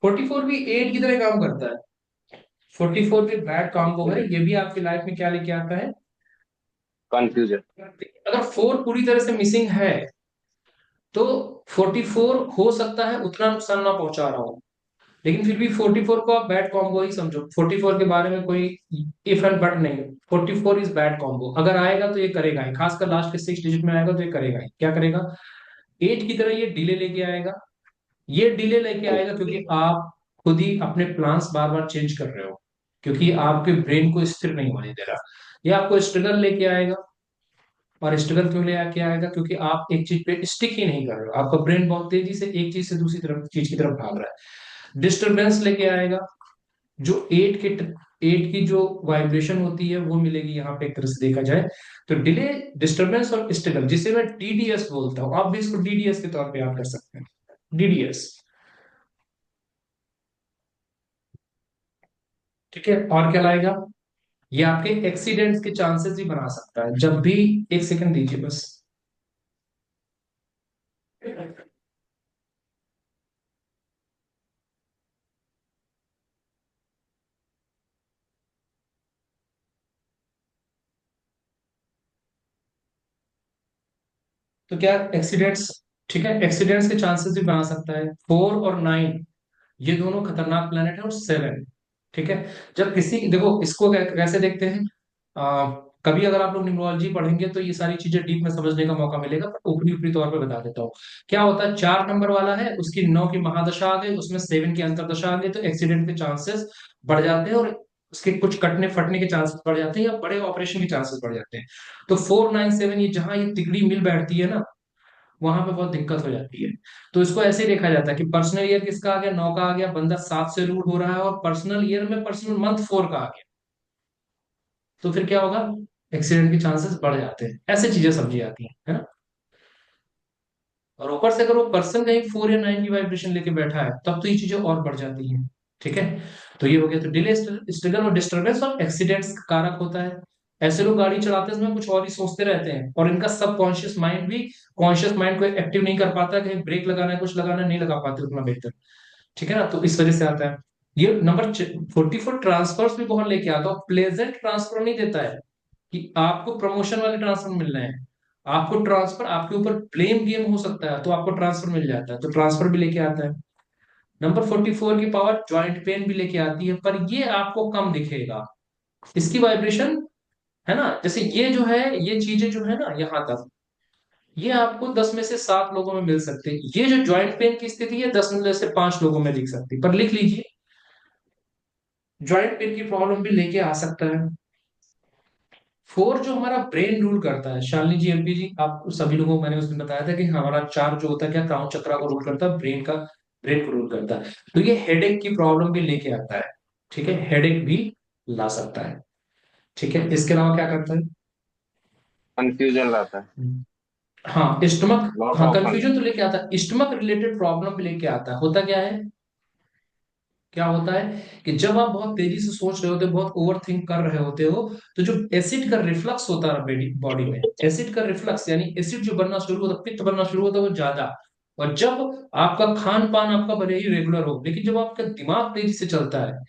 44 भी 8 की तरह काम करता है। 44 भी बैड कॉम्बो है, ये भी आपकी लाइफ में क्या लेके आता है? कंफ्यूजन। अगर 4 पूरी तरह से मिसिंग है तो 44 हो सकता है उतना नुकसान ना पहुंचा रहा हो, लेकिन फिर भी 44 को आप बैड कॉम्बो ही समझो। 44 के बारे में कोई इफ एंड बट नहीं। 44 इज बैड कॉम्बो, अगर आएगा तो ये करेगा ही, खासकर लास्ट के 6 डिजिट में आएगा तो ये करेगा ही। क्या करेगा? 8 की तरह ये डिले लेके आएगा। ये डिले लेके आएगा ओके। क्योंकि आप खुद ही अपने प्लान्स बार बार चेंज कर रहे हो, क्योंकि आपके ब्रेन को स्थिर नहीं होने दे रहा। ये आपको स्ट्रगल लेके आएगा। और स्ट्रगल क्यों ले आके आएगा? क्योंकि आप एक चीज पे स्टिक ही नहीं कर रहे हो, आपका ब्रेन बहुत तेजी से एक चीज से दूसरी तरफ चीज की तरफ भाग रहा है। डिस्टरबेंस लेके आएगा, जो 8 की जो वाइब्रेशन होती है वो मिलेगी यहाँ पे, एक तरह से देखा जाए तो डिले, डिस्टरबेंस और स्ट्रगल, जिसे मैं डीडीएस बोलता हूँ, आप भी इसको डीडीएस के तौर पे याद कर सकते हैं, डीडीएस, ठीक है। और क्या लाएगा? ये आपके एक्सीडेंट्स के चांसेस भी बना सकता है, जब भी, एक सेकंड दीजिए बस। तो क्या एक्सीडेंट्स, ठीक है, एक्सीडेंट्स के चांसेस भी बना सकता है। 4 और 9 ये दोनों खतरनाक प्लेनेट है, और 7, ठीक है। जब किसी, देखो इसको कैसे देखते हैं, कभी अगर आप लोग न्यूमरोलॉजी पढ़ेंगे तो ये सारी चीजें डीप में समझने का मौका मिलेगा, पर ऊपरी ऊपरी तौर पे बता देता हूँ। क्या होता है, 4 नंबर वाला है, उसकी 9 की महादशा आ गई, उसमें 7 की अंतरदशा आ गई, तो एक्सीडेंट के चांसेस बढ़ जाते हैं, और उसके कुछ कटने फटने के चांसेस बढ़ जाते हैं, या बड़े ऑपरेशन के चांसेस बढ़ जाते हैं। तो 4 9 7, ये जहां ये तिकड़ी मिल बैठती है ना, वहां पे बहुत दिक्कत हो जाती है। तो इसको ऐसे ही देखा जाता है कि पर्सनल ईयर किसका आ गया, 9 का आ गया, बंदा 7 से रूट हो रहा है, और पर्सनल ईयर में पर्सनल मंथ 4 का आ गया, तो फिर क्या होगा, एक्सीडेंट के चांसेस बढ़ जाते हैं। ऐसे चीजें समझी जाती हैं, है ना। और ऊपर से अगर वो पर्सन कहीं 4 या 9 की वाइब्रेशन लेके बैठा है, तब तो ये चीजें और बढ़ जाती हैं। ठीक है। तो ये हो गया। तो डिले, स्ट्रगल और डिस्टर्बेंस और एक्सीडेंट्स का कारक होता है। ऐसे लोग गाड़ी चलाते समय कुछ और ही सोचते रहते हैं, और इनका सब कॉन्शियस माइंड भी कॉन्शियस माइंड को एक्टिव नहीं कर पाता, कहीं ब्रेक लगाना है, कुछ लगाना है, नहीं लगा पाते उतना बेहतर। ठीक है ना, तो इस वजह से आता है। ये नंबर 44 ट्रांसफर्स भी बहुत लेके आता है, और प्लेजेंट ट्रांसफर नहीं देता है कि आपको प्रमोशन वाले ट्रांसफर मिल रहे हैं। आपको ट्रांसफर, आपके ऊपर ब्लेम गेम हो सकता है, तो आपको ट्रांसफर मिल जाता है, तो ट्रांसफर भी लेके आता है। नंबर 44 की पावर ज्वाइंट पेन भी लेके आती है, पर ये आपको कम दिखेगा। इसकी वाइब्रेशन, है ना, जैसे ये जो है, ये चीजें जो है ना यहां तक, ये आपको 10 में से 7 लोगों में मिल सकते हैं। ये जो ज्वाइंट पेन की स्थिति है, 10 में से 5 लोगों में दिख सकती है। पर लिख लीजिए, ज्वाइंट पेन की प्रॉब्लम भी लेके आ सकता है। 4 जो हमारा ब्रेन रूल करता है, शालिनी जी, एमपी जी, आप सभी लोगों को मैंने उस दिन बताया था कि हमारा 4 जो होता है, क्या क्राउन चक्रा को रूल करता है, ब्रेन का, ब्रेन को रूल करता है। तो ये हेडेक की प्रॉब्लम भी लेके आता है। ठीक है, हेडेक भी ला सकता है। ठीक है, इसके अलावा क्या करता है। कंफ्यूजन रहता है, हाँ, स्टमक, लॉट हाँ, ऑफ कंफ्यूजन तो लेके आता है, स्टमक रिलेटेड प्रॉब्लम भी लेके आता है। होता क्या है, क्या होता है कि जब आप बहुत तेजी से सोच रहे होते हो, बहुत ओवर थिंक कर रहे होते हो, तो जो एसिड का रिफ्लक्स होता है बॉडी में, एसिड का रिफ्लक्स यानी एसिड जो बनना शुरू होता है, पित्त बनना शुरू होता है वो ज्यादा। और जब आपका खान पान आपका भले ही रेगुलर हो, लेकिन जब आपका दिमाग तेजी से चलता है,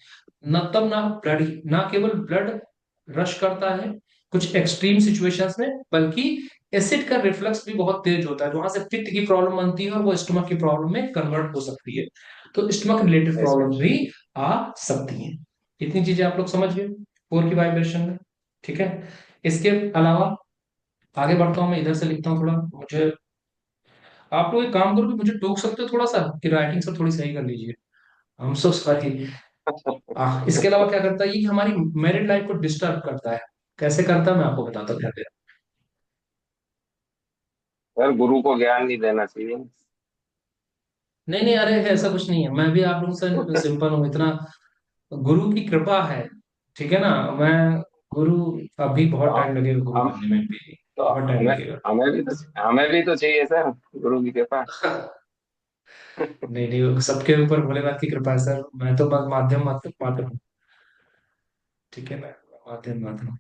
न तब ना ब्लड, ना केवल ब्लड रश करता है कुछ एक्सट्रीम सिचुएशंस में, बल्कि एसिड का रिफ्लक्स भी बहुत तेज होता है, वहां से पित्त की प्रॉब्लम बनती है, और वो स्टमक की प्रॉब्लम में कन्वर्ट हो सकती है। तो स्टमक रिलेटेड ऐसे। प्रॉब्लम भी आ सकती हैं। इतनी चीजें आप लोग समझ गए 4 की वाइब्रेशन में। ठीक है। इसके अलावा आगे बढ़ता हूं, मैं इधर से लिखता हूँ थोड़ा, मुझे, आप लोग एक काम करो कि मुझे टोक सकते हो थोड़ा सा, कि राइटिंग सब थोड़ी सही कर लीजिए। हम सो सॉरी। इसके अलावा क्या करता है ये, कि हमारी मैरिड लाइफ को डिस्टर्ब करता है। कैसे करता है मैं आपको बताता हूँ, क्या। यार गुरु को ज्ञान नहीं देना चाहिए। नहीं नहीं, अरे ऐसा कुछ नहीं है, मैं भी आप लोगों से सिंपल हूँ इतना, गुरु की कृपा है। ठीक है ना। मैं गुरु, अभी तो बहुत टाइम लगेगा गुरु हम बनने में भी, तो बहुत टाइम हमें लगेगा। हमें भी तो चाहिए सर, गुरु की कृपा। नहीं नहीं, सबके ऊपर भोलेनाथ की कृपा है सर, मैं तो बस माध्यम मात्र मात्र हूँ। ठीक है ना, माध्यम मात्र हूँ।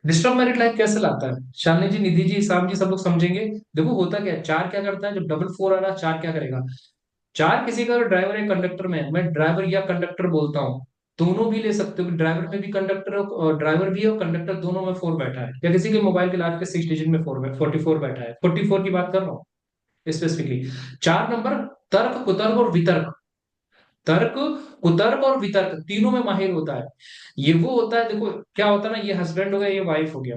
डिस्टर्ब मैरिड लाइफ कैसे लाता है, शालिनी जी, निधि जी, शाम जी, सब लोग समझेंगे। देखो होता क्या है, 4 क्या करता है, जब डबल 4 आ रहा है, 4 क्या करेगा। 4 किसी का ड्राइवर या कंडक्टर में है, मैं ड्राइवर या कंडक्टर बोलता हूँ, दोनों भी ले सकते हो, ड्राइवर में भी कंडक्टर, और ड्राइवर भी है और कंडक्टर दोनों में 4 बैठा है, या किसी के मोबाइल के लास्ट के 6 डिजिट में 44 बैठा है, 44 की बात कर रहा हूँ स्पेसिफिकली। 4 नंबर तर्क, कुतर्क और वितर्क, तर्क, कुतर्क और वितर्क तीनों में माहिर होता है। ये वो होता है, देखो क्या होता है ना, ये हस्बैंड हो गया, ये वाइफ हो गया।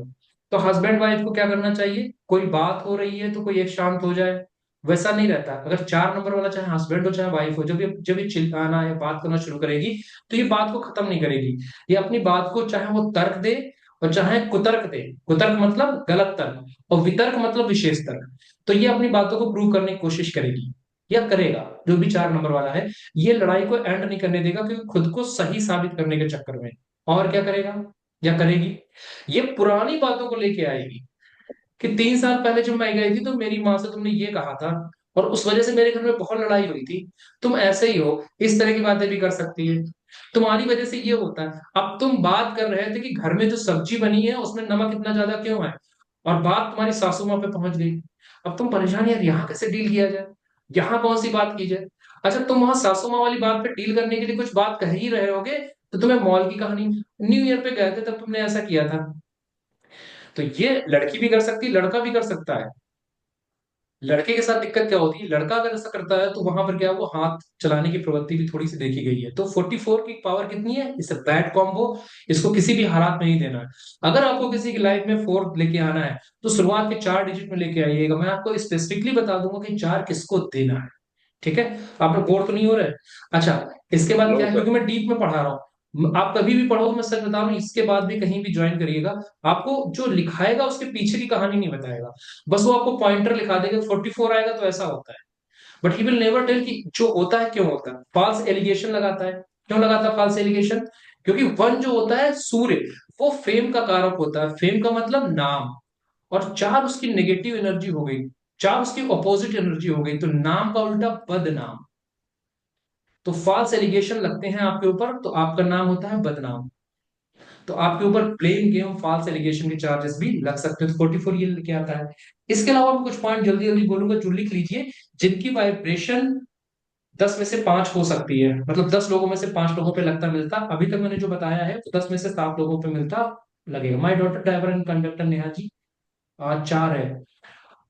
तो हस्बैंड वाइफ को क्या करना चाहिए, कोई बात हो रही है तो कोई एक शांत हो जाए, वैसा नहीं रहता। अगर 4 नंबर वाला चाहे हस्बैंड हो चाहे वाइफ हो, जब ये चिल्लाना या बात करना शुरू करेगी, तो ये बात को खत्म नहीं करेगी। ये अपनी बात को चाहे वो तर्क दे और चाहे कुतर्क दे, कुतर्क मतलब गलत तर्क, और वितर्क मतलब विशेष तर्क, तो ये अपनी बातों को प्रूव करने की कोशिश करेगी या करेगा, जो भी 4 नंबर वाला है। ये लड़ाई को एंड नहीं करने देगा, क्योंकि खुद को सही साबित करने के चक्कर में। और क्या करेगा या करेगी, ये पुरानी बातों को लेके आएगी, कि 3 साल पहले जब मैं गई थी तो मेरी माँ से तुमने ये कहा था, और उस वजह से मेरे घर में बहुत लड़ाई हुई थी। तुम ऐसे ही हो, इस तरह की बातें भी कर सकती है। तुम्हारी वजह से ये होता है। अब तुम बात कर रहे थे कि घर में जो सब्जी बनी है उसमें नमक इतना ज्यादा क्यों है, और बात तुम्हारी सासू माँ पे पहुंच गई। अब तुम परेशान, यार यहाँ कैसे डील किया जाए, यहाँ कौन सी बात की जाए। अच्छा, तुम वहां सासू माँ वाली बात पे डील करने के लिए कुछ बात कह ही रहे होगे, तो तुम्हें मॉल की कहानी, न्यू ईयर पे गए थे तब तुमने ऐसा किया था। तो ये लड़की भी कर सकती है, लड़का भी कर सकता है। लड़के के साथ दिक्कत क्या होती है, लड़का अगर ऐसा करता है तो वहां पर क्या है, वो हाथ चलाने की प्रवृत्ति भी थोड़ी सी देखी गई है। तो 44 की पावर कितनी है, इट्स बैड कॉम्बो। इसको किसी भी हालात में नहीं देना है। अगर आपको किसी की लाइफ में 4 लेके आना है, तो शुरुआत के 4 डिजिट में लेके आइएगा। मैं आपको स्पेसिफिकली बता दूंगा कि 4 किसको देना है। ठीक है, आप लोग बोर तो नहीं हो रहे। अच्छा, इसके बाद नो क्या है, सर। क्योंकि मैं डीप में पढ़ा रहा हूँ, आप कभी भी पढ़ो, मैं सच बता रहा हूँ, इसके बाद भी कहीं भी ज्वाइन करिएगा, आपको जो लिखाएगा उसके पीछे की कहानी नहीं बताएगा, बस वो आपको पॉइंटर लिखा देगा 44 आएगा तो ऐसा होता है, but he will never tell कि जो होता है क्यों होता है। फॉल्स एलिगेशन लगाता है, क्यों लगाता है फॉल्स एलिगेशन? क्योंकि वन जो होता है सूर्य, वो फेम का कारक होता है, फेम का मतलब नाम, और चार उसकी नेगेटिव एनर्जी हो गई, चार उसकी अपोजिट एनर्जी हो गई, तो नाम का उल्टा बदनाम। तो फॉल्स एलिगेशन लगते हैं आपके ऊपर तो आपका नाम होता है बदनाम, तो आपके ऊपर ब्लेम गेम फॉल्स एलिगेशन के चार्जेस भी लग सकते हैं, तो 44 ये लेके आता है। इसके अलावा मैं कुछ पॉइंट जल्दी जल्दी बोलूंगा, जो लिख लीजिए, जिनकी वाइब्रेशन 10 में से 5 हो सकती है, मतलब 10 लोगों में से 5 लोगों पे लगता मिलता, अभी तक मैंने जो बताया है तो 10 में से 7 लोगों पे मिलता लगेगा। My daughter driver and conductor Neha ji, आज 4 है।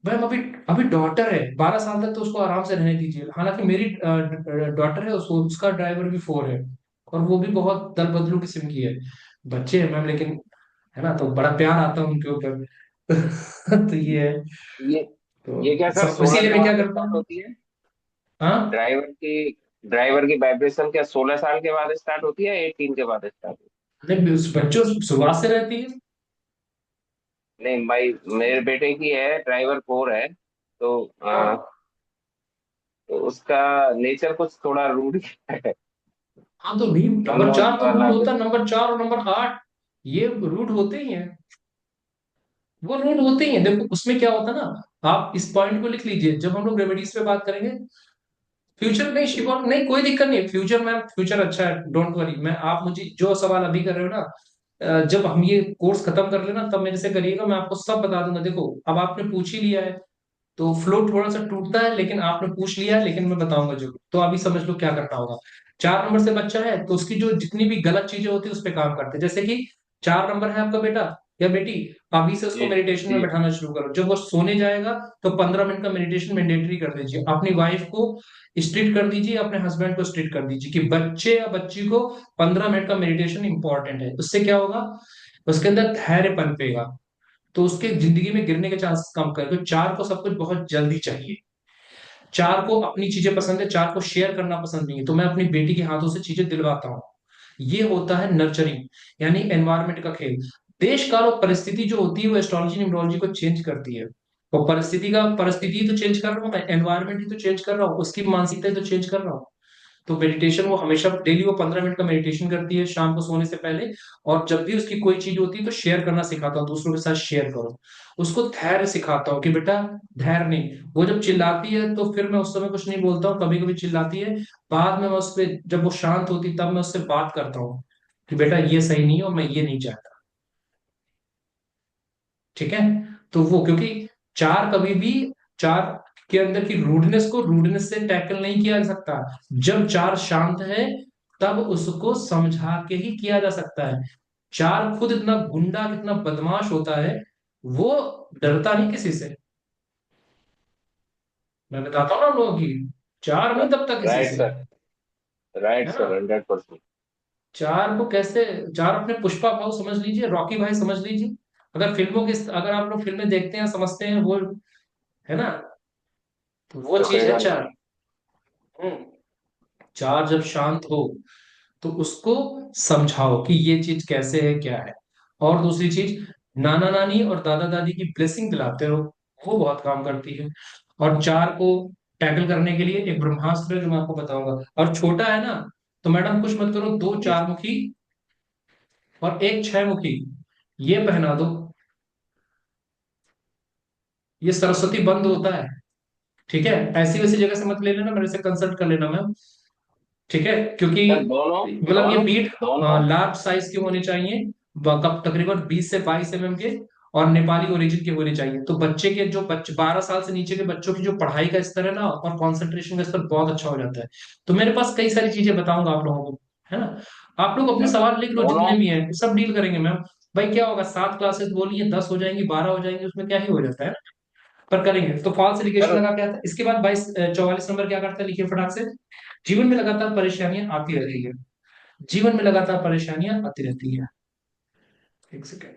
मैम अभी अभी डॉटर है, 12 साल तक तो उसको आराम से रहने दीजिए, हालांकि मेरी डॉटर है, उसका ड्राइवर भी 4 है, और वो भी बहुत दल बदलू किस्म की है। बच्चे हैं मैम, लेकिन है ना, तो बड़ा प्यार आता है उनके ऊपर। तो ये है। ये ये तो क्या सर सब 16 इसीलिए के मैं क्या बाद करता स्टार्ट हूँ। होती है? हाँ, ड्राइवर की वाइब्रेशन क्या 16 साल के बाद स्टार्ट होती है, 18 के बाद स्टार्ट होती नहीं बच्चों शुरुआत से रहती है। है? नहीं भाई, मेरे बेटे की है, ड्राइवर 4 है, तो हाँ, तो उसका नेचर कुछ थोड़ा रूड है। हाँ तो भी नंबर मनमोजी 4 तो रूट वाला होता है, जैसे। नंबर 4 और नंबर 8, ये रूट होते ही हैं, वो रूट होते ही हैं। देखो उसमें क्या होता है ना, आप इस पॉइंट को लिख लीजिए, जब हम लोग रेमेडीज पे बात करेंगे। फ्यूचर नहीं शिवम, नहीं कोई दिक्कत नहीं, फ्यूचर में फ्यूचर अच्छा है, डोंट वरी। मैं, आप मुझे जो सवाल अभी कर रहे हो ना, जब हम ये कोर्स खत्म कर लेना तब मेरे से करिएगा, मैं आपको सब बता दूंगा। देखो अब आपने पूछ ही लिया है, तो फ्लो थोड़ा सा टूटता है, लेकिन आपने पूछ लिया है, लेकिन मैं बताऊंगा जरूर, तो अभी समझ लो क्या करना होगा। 4 नंबर से बच्चा है तो उसकी जो जितनी भी गलत चीजें होती है उस पर काम करते हैं, जैसे कि 4 नंबर है आपका बेटा या बेटी, अभी से उसको जी मेडिटेशन में जी। बैठाना शुरू करो, जब वो सोने जाएगा तो 15 मिनट का मेडिटेशन मैंडेटरी कर दीजिए, अपनी वाइफ को स्ट्रिक्ट कर दीजिए, अपने हस्बैंड को स्ट्रिक्ट कर दीजिए कि बच्चे या बच्ची को 15 मिनट का मेडिटेशन इंपॉर्टेंट है। उससे क्या होगा, उसके अंदर धैर्य पनपेगा, तो उसके जिंदगी में गिरने के चांस कम कर। तो 4 को सब कुछ बहुत जल्दी चाहिए, 4 को अपनी चीजें पसंद है, 4 को शेयर करना पसंद नहीं है, तो मैं अपनी बेटी के हाथों से चीजें दिलवाता हूँ। ये होता है नर्चरिंग, यानी एनवायरमेंट का खेल। देश काल और परिस्थिति जो होती है वो एस्ट्रोलॉजी न्यूमरोलॉजी को चेंज करती है। और परिस्थिति ही तो चेंज कर रहा हूँ मैं, एनवायरमेंट ही तो चेंज कर रहा हूँ, उसकी मानसिकता ही तो चेंज कर रहा हूँ। तो मेडिटेशन वो हमेशा डेली वो 15 मिनट का मेडिटेशन करती है शाम को सोने से पहले, और जब भी उसकी कोई चीज होती है तो शेयर करना सिखाता हूँ, दूसरों के साथ शेयर करो। उसको धैर्य सिखाता हूँ कि बेटा धैर्य नहीं, वो जब चिल्लाती है तो फिर मैं उस समय कुछ नहीं बोलता हूँ, कभी कभी चिल्लाती है, बाद में मैं उस पर, जब वो शांत होती तब मैं उससे बात करता हूँ कि बेटा ये सही नहीं है और मैं ये नहीं चाहता। ठीक है, तो वो क्योंकि 4 कभी भी, 4 के अंदर की रूडनेस को रूडनेस से टैकल नहीं किया जा सकता, जब 4 शांत है तब उसको समझा के ही किया जा सकता है। 4 खुद इतना गुंडा कितना बदमाश होता है, वो डरता नहीं किसी से। मैं बताता हूँ ना आप लोगों की, 4 नहीं दबता किसी राइट से, सर, राइट है ना। सर, 100%। 4 को कैसे, 4 अपने पुष्पा भाव समझ लीजिए, रॉकी भाई समझ लीजिए, अगर आप लोग फिल्में देखते हैं समझते हैं वो, है ना, तो वो चीज है रुकेगा नहीं। 4। चार जब शांत हो तो उसको समझाओ कि ये चीज कैसे है क्या है। और दूसरी चीज, नाना नानी और दादा दादी की ब्लेसिंग दिलाते रहो, वो बहुत काम करती है। और 4 को टैकल करने के लिए एक ब्रह्मास्त्र है जो मैं आपको बताऊंगा। और छोटा है ना, तो मैडम कुछ मत करो, 2 जी 4 मुखी और एक 6 मुखी ये पहना दो, ये सरस्वती बंद होता है। ठीक है, ऐसी वैसी जगह से मत ले लेना, मेरे से कंसल्ट कर लेना मैम। ठीक है, क्योंकि सर, दोनों मतलब ये दोनों पीठ दोनों। लार्ज साइज के होने चाहिए, तकरीबन 20 से 22 mm के, और नेपाली ओरिजिन के होने चाहिए। तो बच्चे के जो बच्चे 12 साल से नीचे के बच्चों की जो पढ़ाई का स्तर है ना, और कंसंट्रेशन का स्तर बहुत अच्छा हो जाता है। तो मेरे पास कई सारी चीजें बताऊंगा आप लोगों को, है ना। आप लोग अपने सर, सवाल लिख लो दोनों। जितने भी हैं, सब डील करेंगे मैम। भाई क्या होगा, 7 क्लासेस बोलिए, 10 हो जाएंगी, 12 हो जाएंगी, उसमें क्या ही हो जाता है ना, पर करेंगे। तो फॉल्स एलिगेशन सर, लगा क्या था, इसके बाद 44 नंबर क्या करता है, लिखिए फटाक से। जीवन में लगातार परेशानियां आती रहती है, जीवन में लगातार परेशानियां आती रहती है। एक सेकेंड,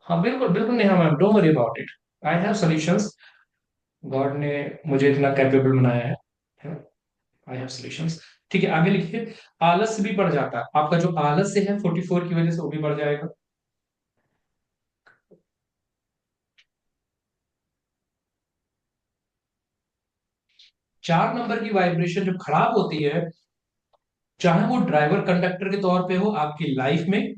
हाँ बिल्कुल बिल्कुल Neha ma'am, don't worry about it, I have solutions. God ने मुझे इतना कैपेबल बनाया है, आई हैव सॉल्यूशंस। ठीक है, आगे लिखिए। आलस भी बढ़ जाता है, आपका जो आलस्य है 44 की वजह से वो भी बढ़ जाएगा। 4 नंबर की वाइब्रेशन जब खराब होती है, चाहे वो ड्राइवर कंडक्टर के तौर पे हो आपकी लाइफ में,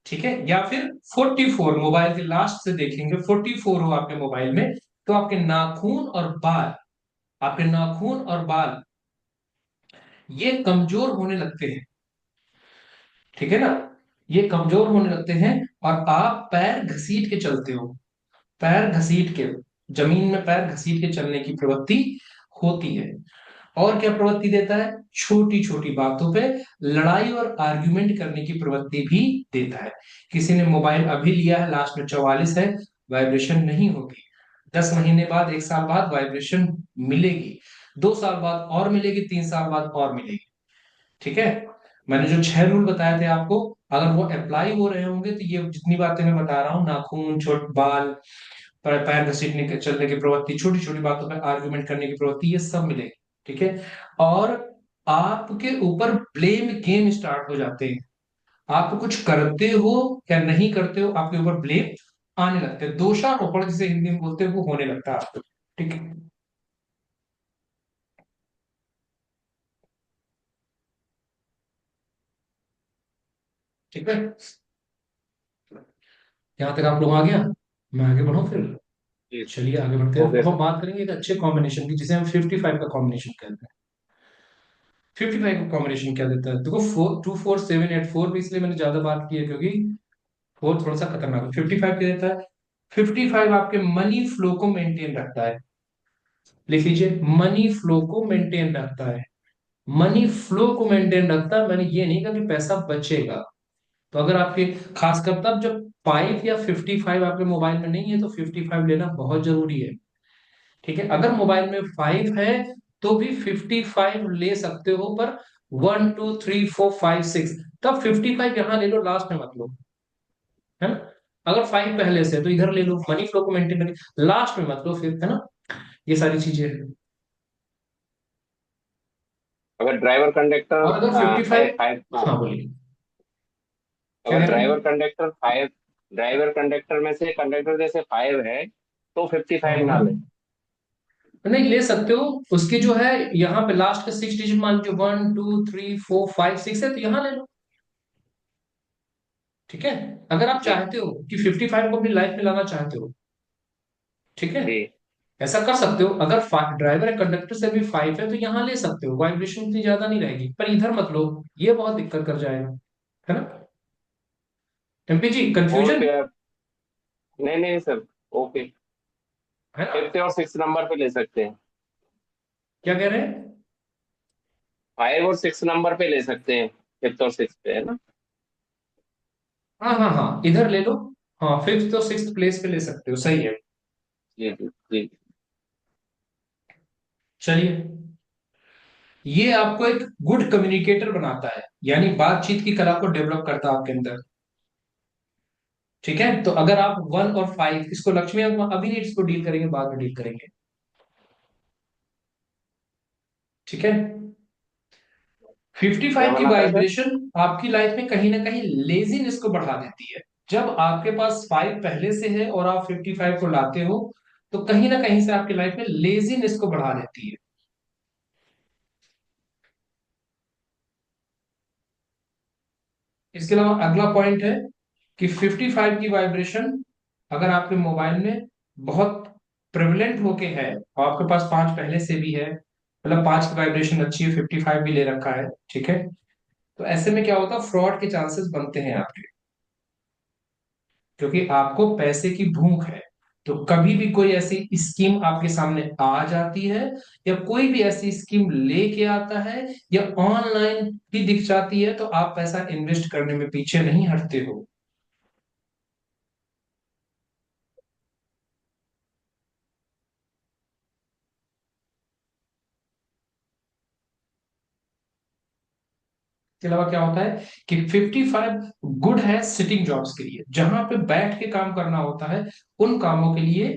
ठीक है, या फिर 44 मोबाइल के लास्ट से देखेंगे 44 हो आपके मोबाइल में, तो आपके नाखून और बाल, आपके नाखून और बाल ये कमजोर होने लगते हैं, ठीक है ना, ये कमजोर होने लगते हैं। और आप पैर घसीट के चलते हो, पैर घसीट के, जमीन में पैर घसीट के चलने की प्रवृत्ति होती है। और क्या प्रवृत्ति देता है? छोटी छोटी बातों पे लड़ाई और आर्ग्यूमेंट करने की प्रवृत्ति भी देता है। किसी ने मोबाइल अभी लिया है, लास्ट में 44 है, वाइब्रेशन नहीं होगी। 10 महीने बाद, 1 साल बाद वाइब्रेशन मिलेगी, 2 साल बाद और मिलेगी, 3 साल बाद और मिलेगी, ठीक है। मैंने जो 6 रूल बताए थे आपको, अगर वो अप्लाई हो रहे होंगे तो ये जितनी बातें मैं बता रहा हूँ, नाखून, छोट बाल, पैर घसीटने के, चलने की प्रवृत्ति, छोटी छोटी बातों पर आर्गुमेंट करने की प्रवृत्ति, ये सब मिलेगी, ठीक है। और आपके ऊपर ब्लेम गेम स्टार्ट हो जाते हैं, आप कुछ करते हो या नहीं करते हो, आपके ऊपर ब्लेम आने लगते हैं, दोषारोपण जिसे हिंदी में बोलते हैं वो होने लगता है आपको, ठीक है। ठीक है, यहाँ तक आप लोग आ गया, मैं आगे बढ़ूं फिर। जी। चलिए आगे बढ़ते हैं, ओके अब हम सर। बात करेंगे एक अच्छे कॉम्बिनेशन की, जिसे हम 55 का कॉम्बिनेशन कहते हैं। 55 का कॉम्बिनेशन क्या देता है? देखो, 4 2 4 7 8 4 भी इसलिए मैंने ज्यादा बात की है क्योंकि फोर थोड़ा सा खतरनाक है। 55 क्या देता है? 55 आपके मनी फ्लो को मेंटेन रखता है। लिख लीजिए, मनी फ्लो को मेंटेन रखता है। मनी फ्लो को मेंटेन रखता है, मैंने ये नहीं कहा कि पैसा बचेगा। तो अगर आपके, खासकर तब जब 5 या 55 आपके मोबाइल में नहीं है, तो 55 लेना बहुत जरूरी है, ठीक है। अगर मोबाइल में 5 है तो भी 55 ले सकते हो, पर 1 2 3 4 5 6, तब 55 यहां ले लो, लास्ट में मत लो, है ना। अगर 5 पहले से है तो इधर ले लो, मनी फ्लो को मेंटेन करके, लास्ट में मत लो फिर, है ना। ये सारी चीजें हैं। अगर ड्राइवर कंडक्टर और अगर है 55, 5 तो, हाँ बोलिए, क्या अगर कह रहे ड्राइवर हैं? कंडक्टर 5, ड्राइवर कंडक्टर में से कंडक्टर जैसे 5 है तो 55 ना ले। हाँ, नहीं ले सकते हो, उसकी जो है यहाँ पे लास्ट का 6 डिजिट मान लीजिए, 1 2 3 4 5 6 है, तो यहाँ ले लो, ठीक है। अगर आप जी। चाहते हो कि 55 को अपनी लाइफ में लाना चाहते हो, ठीक है, जी। ऐसा कर सकते हो। अगर ड्राइवर या कंडक्टर से भी 5 है तो यहाँ ले सकते हो, वाइब्रेशन उतनी ज्यादा नहीं रहेगी, पर इधर मत लो, ये बहुत दिक्कत कर जाएगा, है ना। एमपी जी, और कंफ्यूजन क्या? नहीं नहीं सर। ओके। है ना? 5th और 6th नंबर पे ले सकते हैं। क्या कह रहे हैं? 5 और 6 नंबर पे ले सकते हैं, 5th और 6th पे, है ना। हाँ हाँ हाँ, इधर ले लो, हाँ 5th और 6th प्लेस पे ले सकते हो, सही है। जी जी जी। चलिए, ये आपको एक गुड कम्युनिकेटर बनाता है, यानी बातचीत की कला को डेवलप करता है आपके अंदर, ठीक है। तो अगर आप 1 और 5, इसको लक्ष्मी अंक अभी नहीं, इसको डील करेंगे, बाद में डील करेंगे, ठीक है। फिफ्टी क्या फाइव की बनाता है सर? वाइब्रेशन आपकी लाइफ में कहीं ना कहीं लेजीनेस को बढ़ा देती है। जब आपके पास 5 पहले से है और आप 55 को लाते हो, तो कहीं ना कहीं से आपकी लाइफ में लेजीनेस को बढ़ा देती है। इसके अलावा अगला पॉइंट है कि 55 की वाइब्रेशन अगर आपके मोबाइल में बहुत प्रेवलेंट होके है, और आपके पास 5 पहले से भी है, मतलब 5 की वाइब्रेशन अच्छी है, 55 भी ले रखा है, ठीक है, तो ऐसे में क्या होता है, फ्रॉड के चांसेस बनते हैं आपके, क्योंकि आपको पैसे की भूख है। तो कभी भी कोई ऐसी स्कीम आपके सामने आ जाती है, या कोई भी ऐसी स्कीम लेके आता है, या ऑनलाइन भी दिख जाती है, तो आप पैसा इन्वेस्ट करने में पीछे नहीं हटते हो। इसके अलावा क्या होता है कि 55 गुड है सिटिंग जॉब्स के लिए, जहां पे बैठ के काम करना होता है, उन कामों के लिए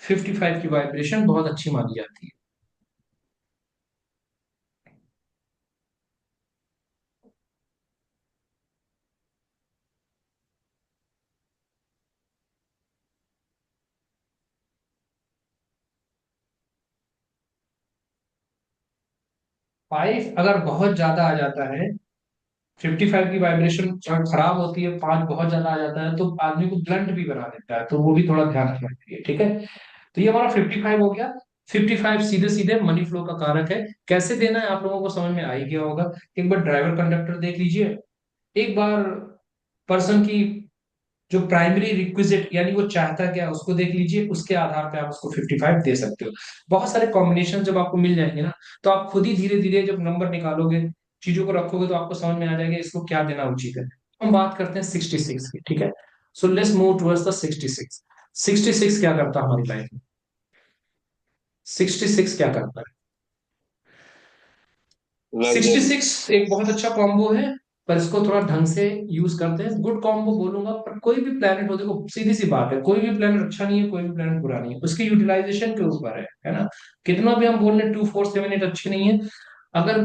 55 की वाइब्रेशन बहुत अच्छी मानी जाती है। 5 अगर बहुत ज्यादा आ जाता है, 55 की वाइब्रेशन खराब होती है, 5 बहुत ज्यादा आ जाता है तो आदमी को ब्लंट भी बना देता है, तो वो भी थोड़ा ध्यान रखना चाहिए, ठीक है। तो ये हमारा 55 हो गया। 55 सीधे सीधे मनी फ्लो का कारक है। कैसे देना है आप लोगों को समझ में आ ही गया होगा। एक बार ड्राइवर कंडक्टर देख लीजिए, एक बार पर्सन की जो प्राइमरी रिक्विजिट यानी वो चाहता क्या है उसको देख लीजिए, उसके आधार पे आप उसको 55 दे सकते हो। बहुत सारे कॉम्बिनेशन जब आपको मिल जाएंगे ना, तो आप खुद ही धीरे धीरे जब नंबर निकालोगे, चीजों को रखोगे, तो आपको समझ में आ जाएगा इसको क्या देना उचित है। हम बात करते हैं 66 की, ठीक है। So let's move towards the 66। 66 क्या करता है हमारी लाइफ में? 66 क्या करता है? लग्जरी। 66 एक बहुत अच्छा कॉम्बो है, पर इसको थोड़ा ढंग से यूज करते हैं। गुड कॉम्बो बोलूंगा, पर कोई भी प्लेनेट हो, देखो सीधी सी बात है, कोई भी प्लेनेट अच्छा नहीं है, कोई भी प्लेनेट बुरा नहीं है, उसकी यूटिलाइजेशन के ऊपर है ना। कितना भी हम बोल रहे 2 4 7 8 अच्छे नहीं है, अगर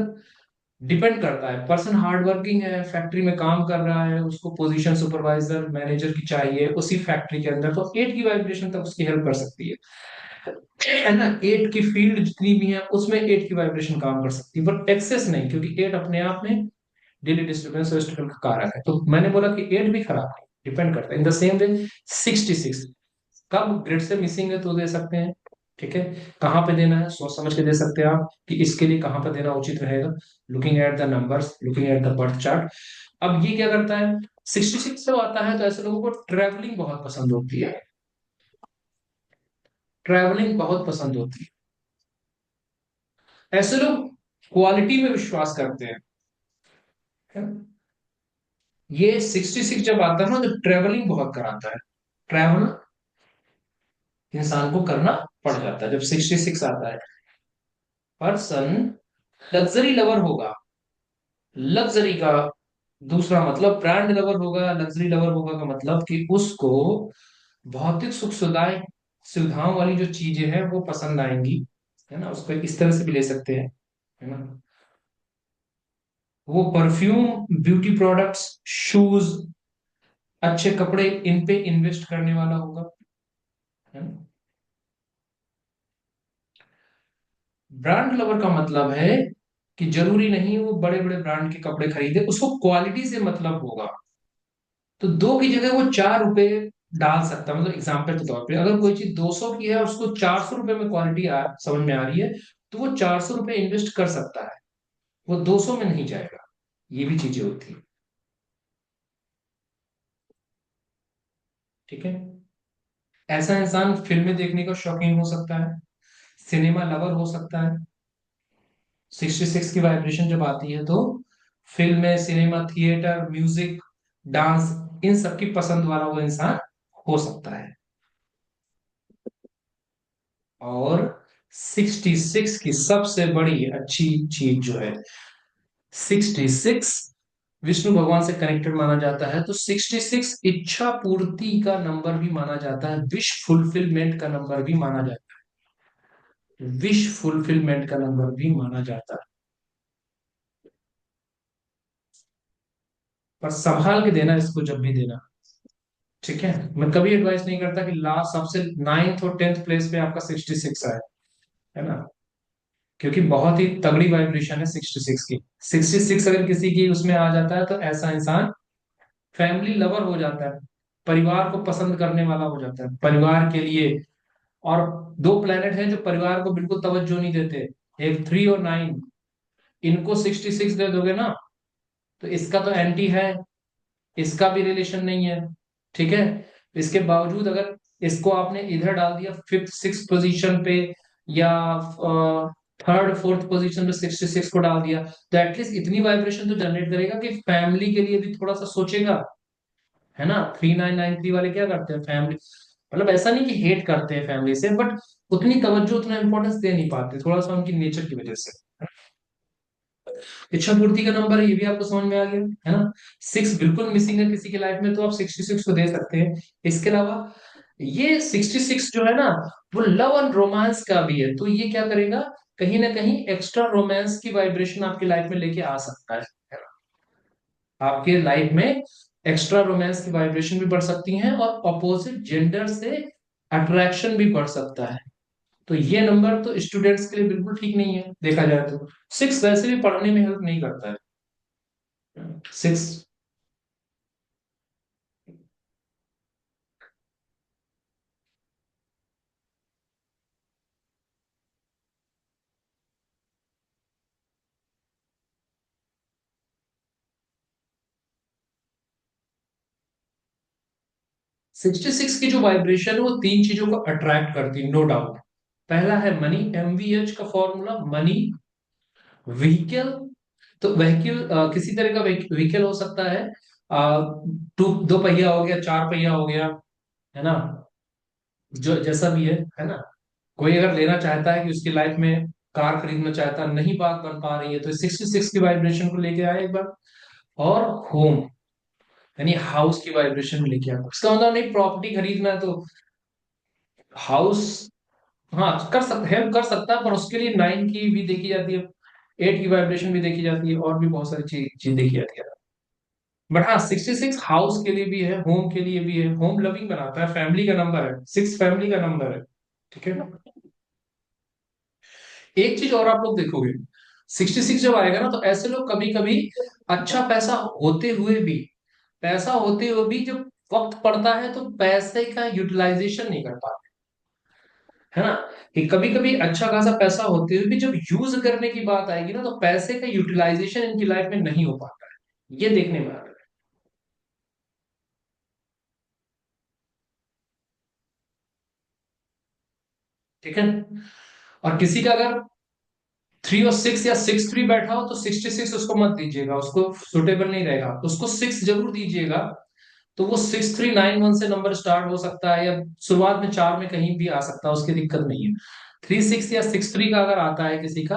डिपेंड करता है, पर्सन हार्ड वर्किंग है, फैक्ट्री में काम कर रहा है, उसको पोजीशन सुपरवाइजर मैनेजर की चाहिए उसी फैक्ट्री के अंदर, तो 8 की वाइब्रेशन तक उसकी हेल्प कर सकती है ना। 8 की फील्ड जितनी भी है उसमें 8 की वाइब्रेशन काम कर सकती है, बट एक्सेस नहीं, क्योंकि 8 अपने आप में डेली डिस्टर्बेंस वेस्टिबल का कारक है। तो मैंने बोला कि 8 भी खराब नहीं, डिपेंड करता है। इन द सेम वे 66 कब ग्रिड से मिसिंग है तो दे सकते हैं, ठीक है। कहाँ पे देना है सोच समझ के दे सकते हैं आप, कि इसके लिए कहाँ पे देना उचित रहेगा, looking at the numbers, looking at the birth chart. अब ये क्या करता है, 66 जब आता है तो ऐसे लोगों को ट्रैवलिंग बहुत पसंद होती है, ट्रैवलिंग बहुत पसंद होती है, ऐसे लोग क्वालिटी में विश्वास करते हैं, है ना? ये 66 जब आता है ना तो ट्रैवलिंग बहुत कराता है, ट्रैवल इंसान को करना पड़ जाता है जब 66 आता है। पर्सन लग्जरी लवर होगा, लग्जरी का दूसरा मतलब ब्रांड लवर होगा, लग्जरी लवर होगा का मतलब कि उसको भौतिक सुख सुविधाएं, सुविधाओं वाली जो चीजें हैं वो पसंद आएंगी, है ना। उसको इस तरह से भी ले सकते हैं, है ना। वो परफ्यूम, ब्यूटी प्रोडक्ट्स, शूज, अच्छे कपड़े, इन पे इन्वेस्ट करने वाला होगा, है ना। ब्रांड लवर का मतलब है कि जरूरी नहीं वो बड़े बड़े ब्रांड के कपड़े खरीदे, उसको क्वालिटी से मतलब होगा। तो 2 की जगह वो 4 रुपए डाल सकता है, मतलब एग्जाम्पल के तौर पे अगर कोई चीज 200 की है और उसको 400 रुपए में क्वालिटी समझ में आ रही है, तो वो 400 रुपए इन्वेस्ट कर सकता है, वो 200 में नहीं जाएगा। ये भी चीजें होती है, ठीक है। ऐसा इंसान फिल्में देखने का शौकीन हो सकता है, सिनेमा लवर हो सकता है। 66 की वाइब्रेशन जब आती है तो फिल्में, सिनेमा, थिएटर, म्यूजिक, डांस, इन सब की पसंद वाला वो इंसान हो सकता है। और 66 की सबसे बड़ी अच्छी चीज जो है, 66 विष्णु भगवान से कनेक्टेड माना जाता है, तो 66 इच्छा पूर्ति का नंबर भी माना जाता है, विश फुलफिलमेंट का नंबर भी माना जाता है, विश फुलफिलमेंट का नंबर भी माना जाता है। पर संभाल के देना इसको जब भी देना, ठीक है। मैं कभी एडवाइस नहीं करता कि लास्ट सबसे 9th और 10th प्लेस पे आपका 66 आए, है ना, क्योंकि बहुत ही तगड़ी वाइब्रेशन है 66 की। 66 अगर किसी की उसमें आ जाता है तो ऐसा इंसान फैमिली लवर हो जाता है, परिवार को पसंद करने वाला हो जाता है, परिवार के लिए। और 2 प्लेनेट हैं जो परिवार को बिल्कुल तवज्जो नहीं देते, एक 3 और 9, इनको 66 दे दोगे ना, तो इसका तो एंटी है, इसका भी रिलेशन नहीं है, ठीक है। इसके बावजूद अगर इसको आपने इधर डाल दिया 5th 6th पोजीशन पे, या 3rd 4th पोजीशन पे 66 को डाल दिया, तो एटलीस्ट इतनी वाइब्रेशन तो जनरेट करेगा कि फैमिली के लिए भी थोड़ा सा सोचेगा, है ना। 3993 वाले क्या करते हैं, फैमिली, मतलब ऐसा नहीं कि हेट करते हैं फैमिली से, बट उतनी तवज्जो, उतना इंपॉर्टेंस दे नहीं पाते, थोड़ा सा उनकी नेचर की वजह से। इच्छा पूर्ति का नंबर है, ये भी आपको समझ में आ गया, है ना। 6 बिल्कुल मिसिंग है किसी की लाइफ में तो आप 66 को दे सकते हैं। इसके अलावा ये 66 जो है ना, वो लव एंड रोमांस का भी है, तो ये क्या करेगा, कहीं ना कहीं एक्स्ट्रा रोमांस की वाइब्रेशन आपकी लाइफ में लेके आ सकता है ना? आपके लाइफ में एक्स्ट्रा रोमांस की वाइब्रेशन भी बढ़ सकती हैं, और अपोजिट जेंडर से अट्रैक्शन भी बढ़ सकता है, तो ये नंबर तो स्टूडेंट्स के लिए बिल्कुल ठीक नहीं है देखा जाए तो। 6 वैसे भी पढ़ने में हेल्प नहीं करता है। 6 66 की जो वाइब्रेशन है वो तीन चीजों को अट्रैक्ट करती है, नो डाउट। पहला है मनी, एमवीएच का फॉर्मूला मनी। व्हीकल, तो व्हीकल किसी तरह का व्हीकल हो सकता है। दो पहिया हो गया, चार पहिया हो गया, है ना, जो जैसा भी है ना। कोई अगर लेना चाहता है कि उसकी लाइफ में कार खरीदना चाहता है, नहीं बात बन पा रही है, तो 66 की वाइब्रेशन को लेके आए एक बार। और होम, यानी हाउस की वाइब्रेशन में लेके आए। इसका मतलब नहीं प्रॉपर्टी खरीदना है तो हाउस, हाँ कर सकते, हेल्प कर सकता है, पर उसके लिए 9 की भी देखी जाती है, 8 की वाइब्रेशन भी देखी जाती है, और भी बहुत सारी चीज देखी जाती है। बट हाँ 66 हाउस के लिए भी है, होम के लिए भी है, होम लविंग बनाता है, फैमिली का नंबर है, 6 फैमिली का नंबर है। ठीक है। एक चीज और आप लोग देखोगे, 66 जब आएगा ना तो ऐसे लोग कभी कभी अच्छा पैसा होते हुए भी जब वक्त पड़ता है तो पैसे का यूटिलाइजेशन नहीं कर पाते, है ना। कि कभी कभी अच्छा खासा पैसा होते हुए भी जब यूज करने की बात आएगी ना तो पैसे का यूटिलाइजेशन इनकी लाइफ में नहीं हो पाता है, ये देखने में आता है। ठीक है। और किसी का अगर 3 और 6 या 6 3 बैठा हो तो 66 उसको मत दीजिएगा, उसको सुटेबल नहीं रहेगा, उसको 6 जरूर दीजिएगा। तो वो 6391 से नंबर स्टार्ट हो सकता है, या शुरुआत में 4 में कहीं भी आ सकता है, उसकी दिक्कत नहीं है। 36 या 63 का अगर आता है किसी का,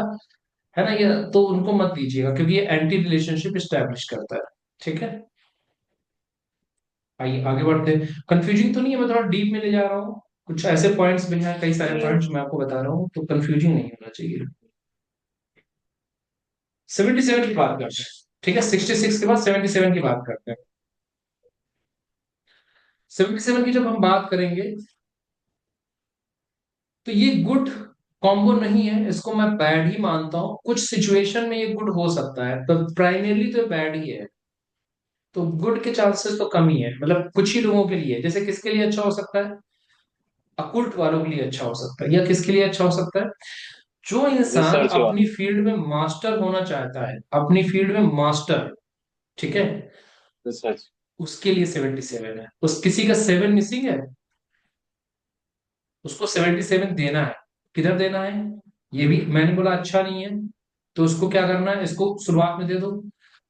है ना, ये तो उनको मत दीजिएगा, क्योंकि ये एंटी रिलेशनशिप स्टैब्लिश करता है। ठीक है। आइए आगे बढ़ते हैं। कंफ्यूजिंग तो नहीं है, मैं थोड़ा डीप में ले जा रहा हूँ, कुछ ऐसे पॉइंट्स भी हैं, कई सारे नहीं पॉइंट्स मैं आपको बता रहा हूँ, तो कंफ्यूजिंग नहीं होना चाहिए। 77 की बात करते हैं। ठीक है, 66 के बाद 77 की बात करते हैं। 77 की जब हम बात करेंगे तो ये गुड कॉम्बो नहीं है, इसको मैं बैड ही मानता हूँ। कुछ सिचुएशन में ये गुड हो सकता है, पर प्राइमरली तो बैड ही है। तो गुड के चांसेस तो कम ही है, मतलब कुछ ही लोगों के लिए, जैसे किसके लिए अच्छा हो सकता है, अकुल्ट वालों के लिए अच्छा हो सकता है, या किसके लिए अच्छा हो सकता है, जो इंसान रिसर्च अपनी वाले। फील्ड में मास्टर होना चाहता है, अपनी फील्ड में मास्टर। ठीक है। रिसर्च। उसके लिए 77 है। उस किसी का 7 मिसिंग है, उसको 77 देना है। किधर देना है, ये भी मैंने बोला अच्छा नहीं है। तो उसको क्या करना है, इसको शुरुआत में दे दो,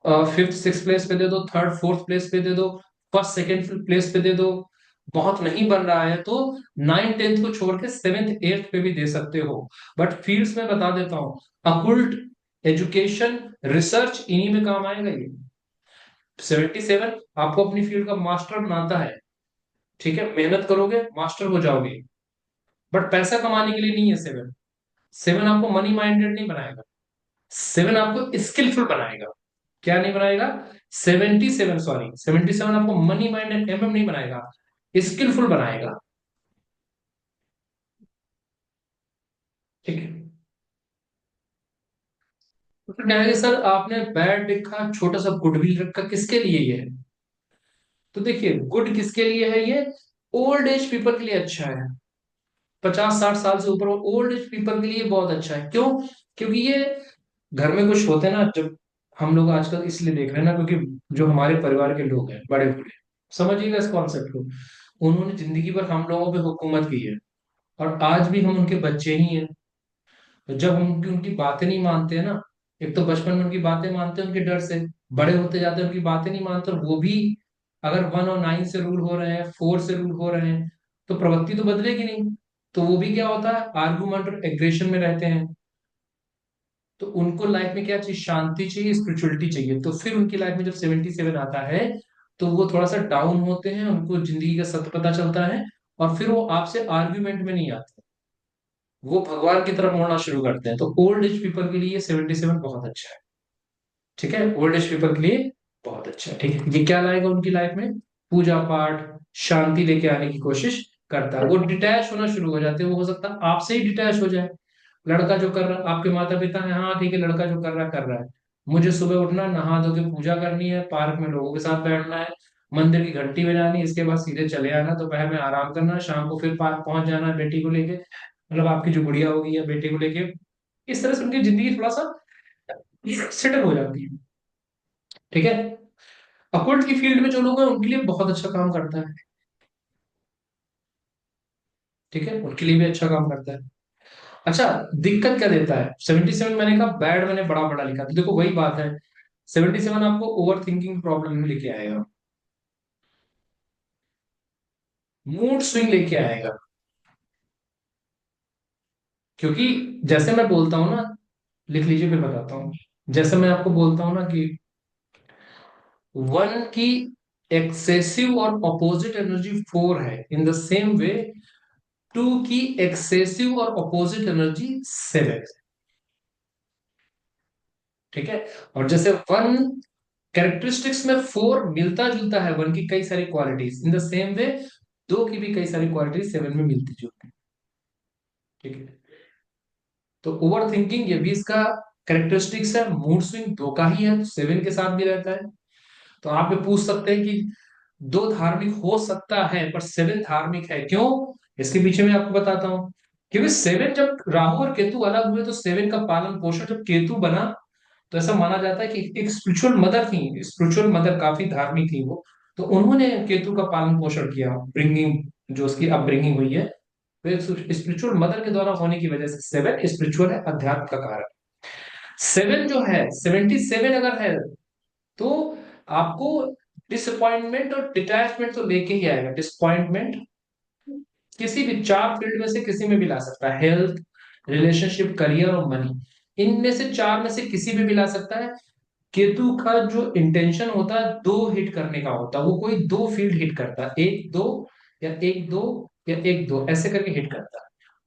5th 6th प्लेस पे दे दो, 3rd 4th प्लेस पे दे दो, 1st 2nd प्लेस पे दे दो। बहुत नहीं बन रहा है तो 9th 10th को छोड़ के 7th 8th पे भी दे सकते हो। बट फील्ड्स में बता देता हूँ, अकुल्ट, एजुकेशन, रिसर्च, इन्हीं में काम आएगा ये। 77 आपको अपनी फील्ड का मास्टर बनाता है। ठीक है, मेहनत करोगे मास्टर हो जाओगे। बट पैसा कमाने के लिए नहीं है 7। 7 आपको मनी माइंडेड नहीं बनाएगा, 7 आपको स्किलफुल बनाएगा। क्या नहीं बनाएगा, 77, सॉरी 77 आपको मनी माइंडेड नहीं बनाएगा, स्किलफुल बनाएगा। ठीक है। तो फिर कहेंगे सर आपने बैड लिखा, छोटा सा गुड भी रखा, किसके लिए ये है। तो देखिए गुड किसके लिए है ये, ओल्ड एज पीपल के लिए अच्छा है। 50 60 साल से ऊपर ओल्ड एज पीपल के लिए बहुत अच्छा है। क्यों, क्योंकि ये घर में कुछ होते हैं ना, जब हम लोग आजकल इसलिए देख रहे हैं ना, क्योंकि जो हमारे परिवार के लोग हैं बड़े बूढ़े, समझिएगा इस कॉन्सेप्ट को, उन्होंने जिंदगी भर हम लोगों पे हुकूमत की है, और आज भी हम उनके बच्चे ही हैं। तो जब हम उनकी उनकी बातें नहीं मानते हैं ना, एक तो बचपन में उनकी बातें मानते हैं उनके डर से, बड़े होते जाते हैं उनकी बातें नहीं मानते, और वो भी अगर 1 और 9 से रूल हो रहे हैं, 4 से रूल हो रहे हैं, तो प्रवृत्ति तो बदलेगी नहीं। तो वो भी क्या होता है, आर्गुमेंट और एग्रेशन में रहते हैं। तो उनको लाइफ में क्या चाहिए, शांति चाहिए, स्पिरिचुअलिटी चाहिए। तो फिर उनकी लाइफ में जब 77 आता है तो वो थोड़ा सा डाउन होते हैं, उनको जिंदगी का सत्य पता चलता है, और फिर वो आपसे आर्ग्यूमेंट में नहीं आते, वो भगवान की तरफ मुड़ना शुरू करते हैं। तो ओल्ड एज पीपल के लिए 77 बहुत अच्छा है। ठीक है, ओल्ड एज पीपल के लिए बहुत अच्छा है। ठीक है, ये क्या लाएगा उनकी लाइफ में, पूजा पाठ, शांति लेके आने की कोशिश करता है, वो डिटैच होना शुरू हो जाते हैं, वो हो सकता है आपसे ही डिटैच हो जाए। लड़का जो कर रहा, आपके माता पिता है, हाँ ठीक है, लड़का जो कर रहा है, मुझे सुबह उठना, नहा धो के पूजा करनी है, पार्क में लोगों के साथ बैठना है, मंदिर की घंटी बजानी है, इसके बाद सीधे चले आना, दोपहर में आराम करना, शाम को फिर पार्क पहुंच जाना है बेटी को लेके, मतलब आपकी जो गुड़िया होगी या बेटे को लेके। इस तरह से उनकी जिंदगी थोड़ा सा सेटल हो जाती है। ठीक है। अकॉल्ट की फील्ड में जो लोग हैं उनके लिए बहुत अच्छा काम करता है। ठीक है, उनके लिए भी अच्छा काम करता है। अच्छा, दिक्कत क्या देता है 77? मैंने कहा बैड, मैंने बड़ा बड़ा लिखा, तो देखो वही बात है, 77 आपको ओवर थिंकिंग प्रॉब्लम में लेके आएगा, मूड स्विंग लेके आएगा। क्योंकि जैसे मैं बोलता हूं ना, लिख लीजिए फिर बताता हूँ। जैसे मैं आपको बोलता हूँ ना कि वन की एक्सेसिव और अपोजिट एनर्जी 4 है, in the same way to की एक्सेसिव और अपोजिट एनर्जी 7। ठीक है। और जैसे वन कैरेक्टरिस्टिक्स में 4 मिलता जुलता है, वन की कई सारी क्वालिटीज, इन द सेम वे दो की भी कई सारी क्वालिटीज 7 में मिलती जुलती है। ठीक है। तो ओवर थिंकिंग ये भी इसका कैरेक्टरिस्टिक्स है, मूड स्विंग दो का ही है, 7 के साथ भी रहता है। तो आप ये पूछ सकते हैं कि दो धार्मिक हो सकता है पर 7 धार्मिक है, क्यों? इसके पीछे मैं आपको बताता हूँ। क्योंकि 7, जब राहु और केतु अलग हुए तो 7 का पालन पोषण जब केतु बना, तो ऐसा माना जाता है कि एक स्पिरिचुअल मदर थी, स्पिरिचुअल मदर काफी धार्मिक थी वो, तो उन्होंने केतु का पालन पोषण किया, ब्रिंगिंग जो उसकी अपब्रिंगिंग हुई है, तो स्पिरिचुअल मदर के द्वारा होने की वजह से 7 स्पिरिचुअल है, अध्यात्म का कारक। 7 जो है, 77 अगर है, तो आपको डिसअपॉइंटमेंट और डिटैचमेंट तो लेके ही आएगा। डिसअपॉइंटमेंट किसी भी 4 फील्ड में से किसी में भी ला सकता है, हेल्थ, रिलेशनशिप, करियर और मनी, इनमें से 4 में से किसी में भी ला सकता है। केतु का जो इंटेंशन होता है दो हिट करने का होता है, वो कोई दो फील्ड हिट करता है, एक दो या एक दो या एक दो ऐसे करके हिट करता है,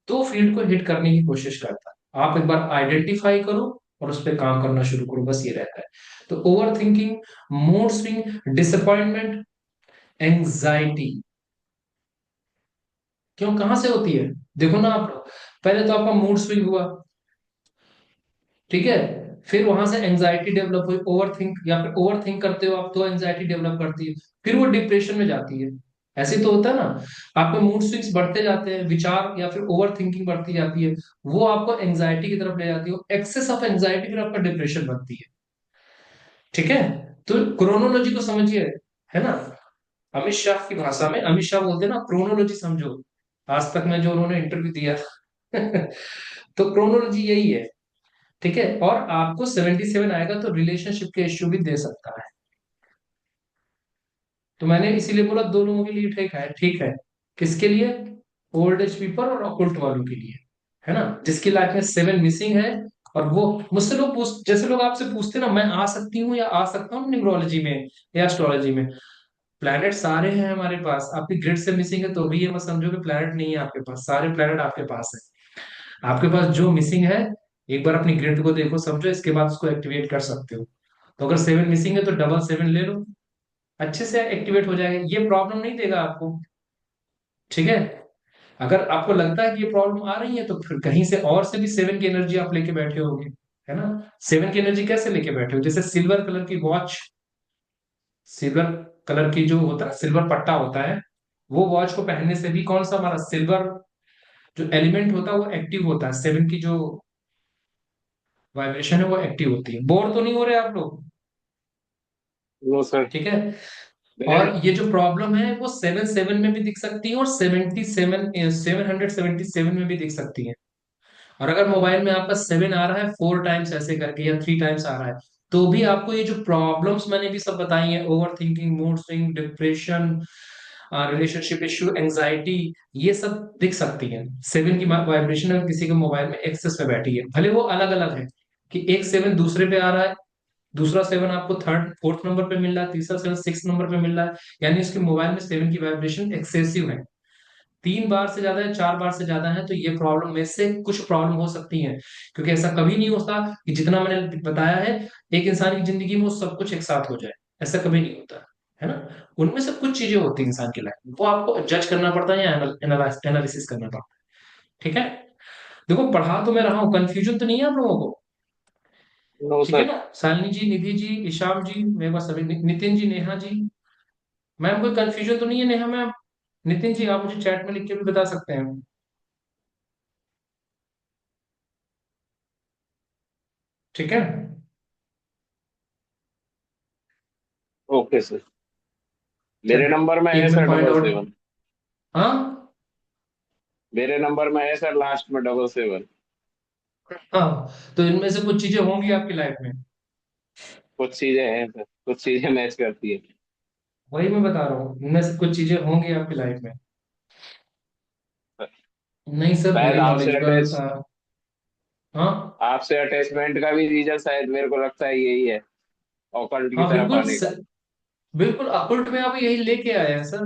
दो फील्ड को हिट करने की कोशिश करता है। आप एक बार आइडेंटिफाई करो और उस पर काम करना शुरू करो, बस ये रहता है। तो over thinking, mood swing, disappointment, anxiety, क्यों, कहां से होती है? देखो ना आप, पहले तो आपका मूड स्विंग हुआ, ठीक है, फिर वहां से एंजाइटी डेवलप हुई, ओवर थिंक, या फिर ओवर थिंक करते हो आप तो एंजाइटी डेवलप करती है, फिर वो डिप्रेशन में जाती है। ऐसे तो होता है ना, आपके मूड स्विंग्स बढ़ते जाते हैं, विचार या फिर ओवर थिंकिंग बढ़ती जाती है, वो आपको एंजाइटी की तरफ ले जाती है, एक्सेस ऑफ एंजाइटी फिर आपका डिप्रेशन बनती है। ठीक है। तो क्रोनोलॉजी को समझिए, है ना, अमित शाह की भाषा में अमित शाह बोलते हैं ना, क्रोनोलॉजी समझो, आज तक में जो उन्होंने इंटरव्यू दिया तो क्रोनोलॉजी यही है। ठीक है। और आपको 77 आएगा तो रिलेशनशिप के इश्यू भी दे सकता है। तो मैंने इसीलिए बोला दो लोगों के लिए ठीक है, ठीक है। किसके लिए? ओल्ड एज पीपल और ऑकुल्ट वालों के लिए, है ना, जिसकी लाइफ में 7 मिसिंग है। और वो मुझसे लोग पूछ, जैसे लोग आपसे पूछते हैं ना, मैं आ सकती हूँ या आ सकता हूँ न्यूमरोलॉजी में या एस्ट्रोलॉजी में, प्लैनेट सारे हैं हमारे पास, आपकी ग्रिड से मिसिंग है तो भी ये मत समझो कि प्लैनेट नहीं है आपके पास, सारे प्लैनेट आपके पास है। आपके पास जो मिसिंग है, एक बार अपनी ग्रिड को देखो समझो, इसके बाद उसको एक्टिवेट कर सकते हो। तो अगर 7 मिसिंग है तो डबल 7 ले लो, अच्छे से एक्टिवेट हो जाएगा, ये प्रॉब्लम नहीं देगा आपको। ठीक है। अगर आपको लगता है कि ये प्रॉब्लम आ रही है तो फिर कहीं से और से भी 7 की एनर्जी आप लेके बैठे होगे, है ना। 7 की एनर्जी कैसे लेके बैठे हो? जैसे सिल्वर कलर की वॉच, सिल्वर कलर की जो होता है, सिल्वर पट्टा होता है, वो वॉच को पहनने से भी कौन सा हमारा सिल्वर जो एलिमेंट होता है वो एक्टिव होता है, 7 की जो वाइब्रेशन है वो एक्टिव होती है। बोर तो नहीं हो रहे आप लोग? No sir. ठीक है। और ये जो प्रॉब्लम है वो 77 में भी दिख सकती है और 777 में भी दिख सकती है। और अगर मोबाइल में आपका 7 आ रहा है 4 टाइम्स ऐसे करके या 3 टाइम्स आ रहा है, तो भी आपको ये जो प्रॉब्लम्स मैंने भी सब बताई है, over thinking, mood swing, depression, relationship issue, anxiety, ये सब दिख सकती है। 7 की वाइब्रेशन अगर किसी के मोबाइल में एक्सेस में बैठी है, भले वो अलग अलग है, कि एक 7 दूसरे पे आ रहा है, दूसरा 7 आपको थर्ड फोर्थ नंबर पे मिल रहा है, तीसरा 7 सिक्स नंबर पे मिल रहा है, यानी उसके मोबाइल में 7 की वाइब्रेशन एक्सेसिव है, 3 बार से ज्यादा है, 4 बार से ज्यादा है, तो ये प्रॉब्लम में से कुछ प्रॉब्लम हो सकती है। क्योंकि ऐसा कभी नहीं होता कि जितना मैंने बताया है एक इंसान की जिंदगी में वो सब कुछ एक साथ हो जाए, ऐसा कभी नहीं होता। है ना। उनमें से कुछ चीजें होती हैं इंसान की लाइफ में, वो आपको जज करना पड़ता है या एनालिसिस करना पड़ता है। ठीक है। देखो पढ़ा तो मैं रहा हूँ, कंफ्यूजन तो नहीं है आप लोगों को। नो ठीक है सर। ना, शालिनी जी, निधि जी, ईशाम जी, मेरे पास सभी, नितिन जी, नेहा जी। मैम कोई कंफ्यूजन तो नहीं है नेहा मैम? नितिन जी आप मुझे चैट में लिख के भी बता सकते हैं। ठीक है। Okay sir. मेरे चल, नंबर में एक है मैं सर पॉइंट डबल और। सेवन। हाँ। मेरे नंबर में है सर लास्ट में डबल सेवन। हाँ, तो इनमें से कुछ चीजें होंगी आपकी लाइफ में। कुछ चीजें हैं सर, कुछ चीजें मैच करती है। वही मैं बता रहा हूँ, इनमें से कुछ चीजें होंगी आपकी लाइफ में। नहीं सर, शायद वेरी आपसे नॉलेजेबल। अटैच हाँ। आपसे अटैचमेंट का भी रीजन शायद मेरे को लगता है यही है, ऑकल्ट की हाँ तरफ बिल्कुल आने का। बिल्कुल अकुल्ट में आप यही लेके आए हैं सर।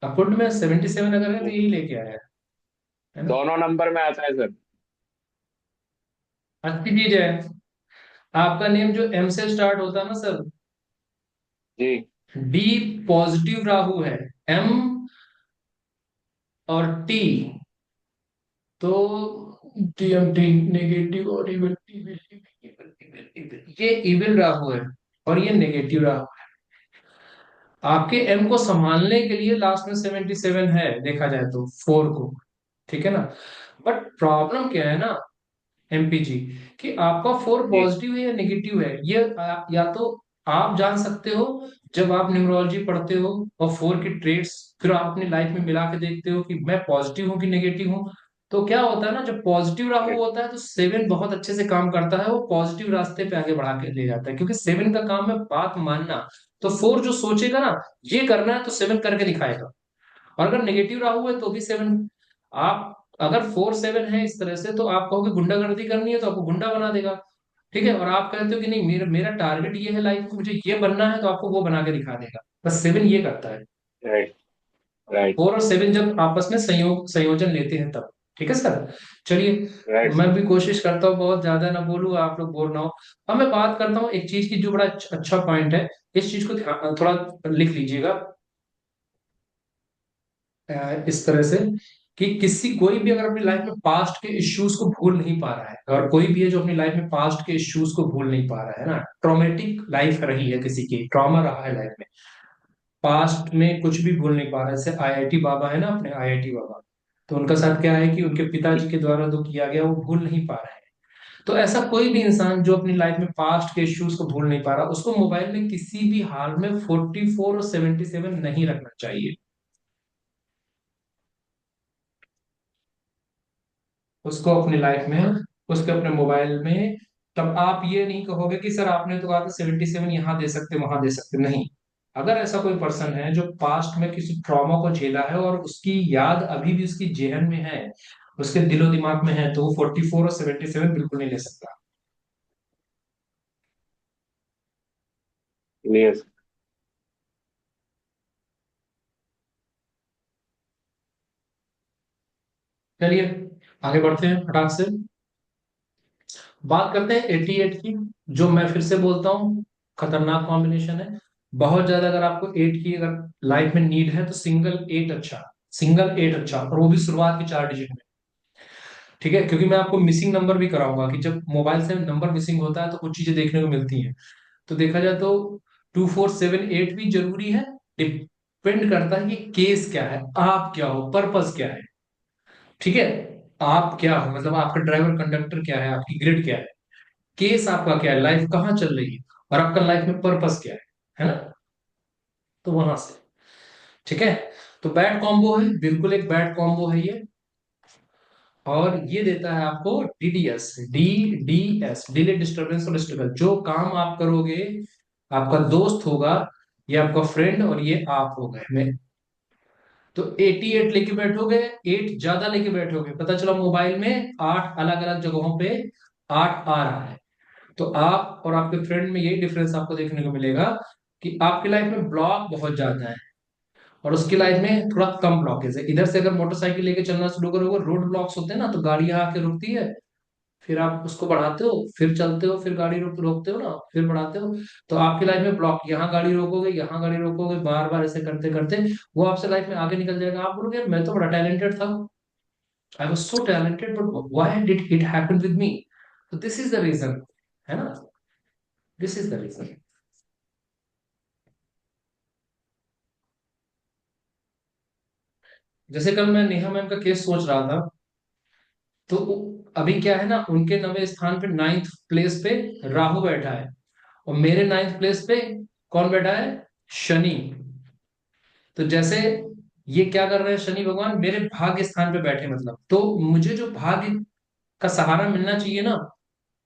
अकुल्ट में 77 अगर है तो यही लेके आया है ना। दोनों नंबर में आता है सर। अच्छी चीज है। आपका नेम जो एम से स्टार्ट होता है ना सर, जी। डी पॉजिटिव राहु है, एम और टी तो टीएमटी नेगेटिव और evil, evil, evil, evil, evil, ये इविल राहु है और ये नेगेटिव राहु है। आपके एम को संभालने के लिए लास्ट में 77 है, देखा जाए तो फोर को। ठीक है ना। बट प्रॉब्लम क्या है ना एमपीजी, कि आपका फोर जी। पॉजिटिव है या नेगेटिव है, ये या तो आप जान सकते हो जब आप न्यूमरोलॉजी पढ़ते हो और फोर की ट्रेड्स फिर आप अपनी लाइफ में मिला के देखते हो कि मैं पॉजिटिव हूँ कि नेगेटिव हूँ। तो क्या होता है ना, जब पॉजिटिव राहु जी। होता है तो सेवन बहुत अच्छे से काम करता है, वो पॉजिटिव रास्ते पे आगे बढ़ा के ले जाता है, क्योंकि सेवन का काम है बात मानना। तो फोर जो सोचेगा ना ये करना है तो सेवन करके दिखाएगा। और अगर नेगेटिव राहु है तो भी सेवन। आप अगर 4 7 है इस तरह से तो आप कहोगे गुंडागर्दी करनी है तो आपको गुंडा बना देगा। ठीक है, और आप कहते हो कि नहीं मेरा मेरा टारगेट ये है लाइफ में, मुझे ये बनना है, तो आपको वो बना के दिखा देगा। बस सेवन ये करता है। राइट। राइट। 4 और 7 जब आपस में संयोजन लेते हैं तब। ठीक है सर। चलिए राइट मैं सर। भी कोशिश करता हूँ बहुत ज्यादा ना बोलूँ, आप लोग बोर ना हो। अब मैं बात करता हूँ एक चीज की जो बड़ा अच्छा पॉइंट है, इस चीज को थोड़ा लिख लीजिएगा। इस तरह से कि किसी कोई भी अगर अपनी लाइफ में पास्ट के इश्यूज को भूल नहीं पा रहा है, और कोई भी है जो अपनी लाइफ में पास्ट के इश्यूज को भूल नहीं पा रहा है ना, ट्रॉमेटिक लाइफ रही है, किसी की ट्रॉमा रहा है लाइफ में, पास्ट में कुछ भी भूल नहीं पा रहा है, जैसे आईआईटी बाबा है ना, अपने आईआईटी बाबा, तो उनका साथ क्या है कि उनके पिताजी के द्वारा जो किया गया वो भूल नहीं पा रहे हैं। तो ऐसा कोई भी इंसान जो अपनी लाइफ में पास्ट के इश्यूज को भूल नहीं पा रहा, उसको मोबाइल में किसी भी हाल में 44 और 77 नहीं रखना चाहिए। उसको अपनी लाइफ में, उसके अपने मोबाइल में। तब आप ये नहीं कहोगे कि सर आपने तो कहा था 77 यहाँ दे सकते वहां दे सकते, नहीं। अगर ऐसा कोई पर्सन है जो पास्ट में किसी ट्रॉमा को झेला है और उसकी याद अभी भी उसकी जेहन में है, उसके दिलो दिमाग में है, तो वो 44 और 77 बिल्कुल नहीं ले सकता। यस। चलिए आगे बढ़ते हैं फटाक से। बात करते हैं 88 की, जो मैं फिर से बोलता हूँ खतरनाक कॉम्बिनेशन है। बहुत ज्यादा अगर आपको 8 की अगर लाइफ में नीड है तो सिंगल 8 अच्छा, सिंगल 8 अच्छा, और वो भी शुरुआत की 4 डिजिट में। ठीक है, क्योंकि मैं आपको मिसिंग नंबर भी कराऊंगा कि जब मोबाइल से नंबर मिसिंग होता है तो कुछ चीजें देखने को मिलती हैं। तो देखा जाए तो 2478 भी जरूरी है। डिपेंड करता है कि केस क्या है, आप क्या हो, पर्पस क्या है। ठीक है, आप क्या हो मतलब आपका ड्राइवर कंडक्टर क्या है, आपकी ग्रिड क्या है, केस आपका क्या है, लाइफ कहाँ चल रही है, और आपका लाइफ में पर्पस क्या है ना। तो वहां से। ठीक है। तो बैड कॉम्बो है, बिल्कुल एक बैड कॉम्बो है ये। और ये देता है आपको डीडीएस, डीडीएस, डिले डिस्टरबेंस और स्ट्रगल। जो काम आप करोगे, आपका दोस्त होगा, ये आपका फ्रेंड, और ये आप हो गए मैं। तो 88 लेके बैठोगे, 8 ज्यादा लेके बैठोगे, पता चला मोबाइल में 8 अलग अलग जगहों पे 8 आ रहा है। तो आप और आपके फ्रेंड में यही डिफरेंस आपको देखने को मिलेगा कि आपकी लाइफ में ब्लॉक बहुत ज्यादा है और उसकी लाइफ में थोड़ा कम ब्लॉकेज है। इधर से अगर मोटरसाइकिल लेके चलना शुरू करोगे, रोड ब्लॉक्स होते हैं ना, तो गाड़ियां आके रुकती है, फिर आप उसको बढ़ाते हो, फिर चलते हो, फिर गाड़ी रोकते हो ना, फिर बढ़ाते हो, तो आपकी लाइफ में ब्लॉक, यहाँ गाड़ी रोकोगे, यहाँ गाड़ी रोकोगे, बार बार ऐसे करते करते वो आपसे लाइफ में आगे निकल जाएगा। आप बोलोगे यार मैं तो बड़ा टैलेंटेड था, I was so talented, but why did it happen with me? तो दिस इज द रीजन, है ना, दिस इज द रीजन। जैसे कल मैं नेहा मैम का केस सोच रहा था, तो अभी क्या है ना, उनके 9वें स्थान पे 9th प्लेस पे राहु बैठा है, और मेरे 9th प्लेस पे कौन बैठा है? शनि। तो जैसे ये क्या कर रहे हैं, शनि भगवान मेरे भाग्य स्थान पे बैठे, मतलब तो मुझे जो भाग्य का सहारा मिलना चाहिए ना,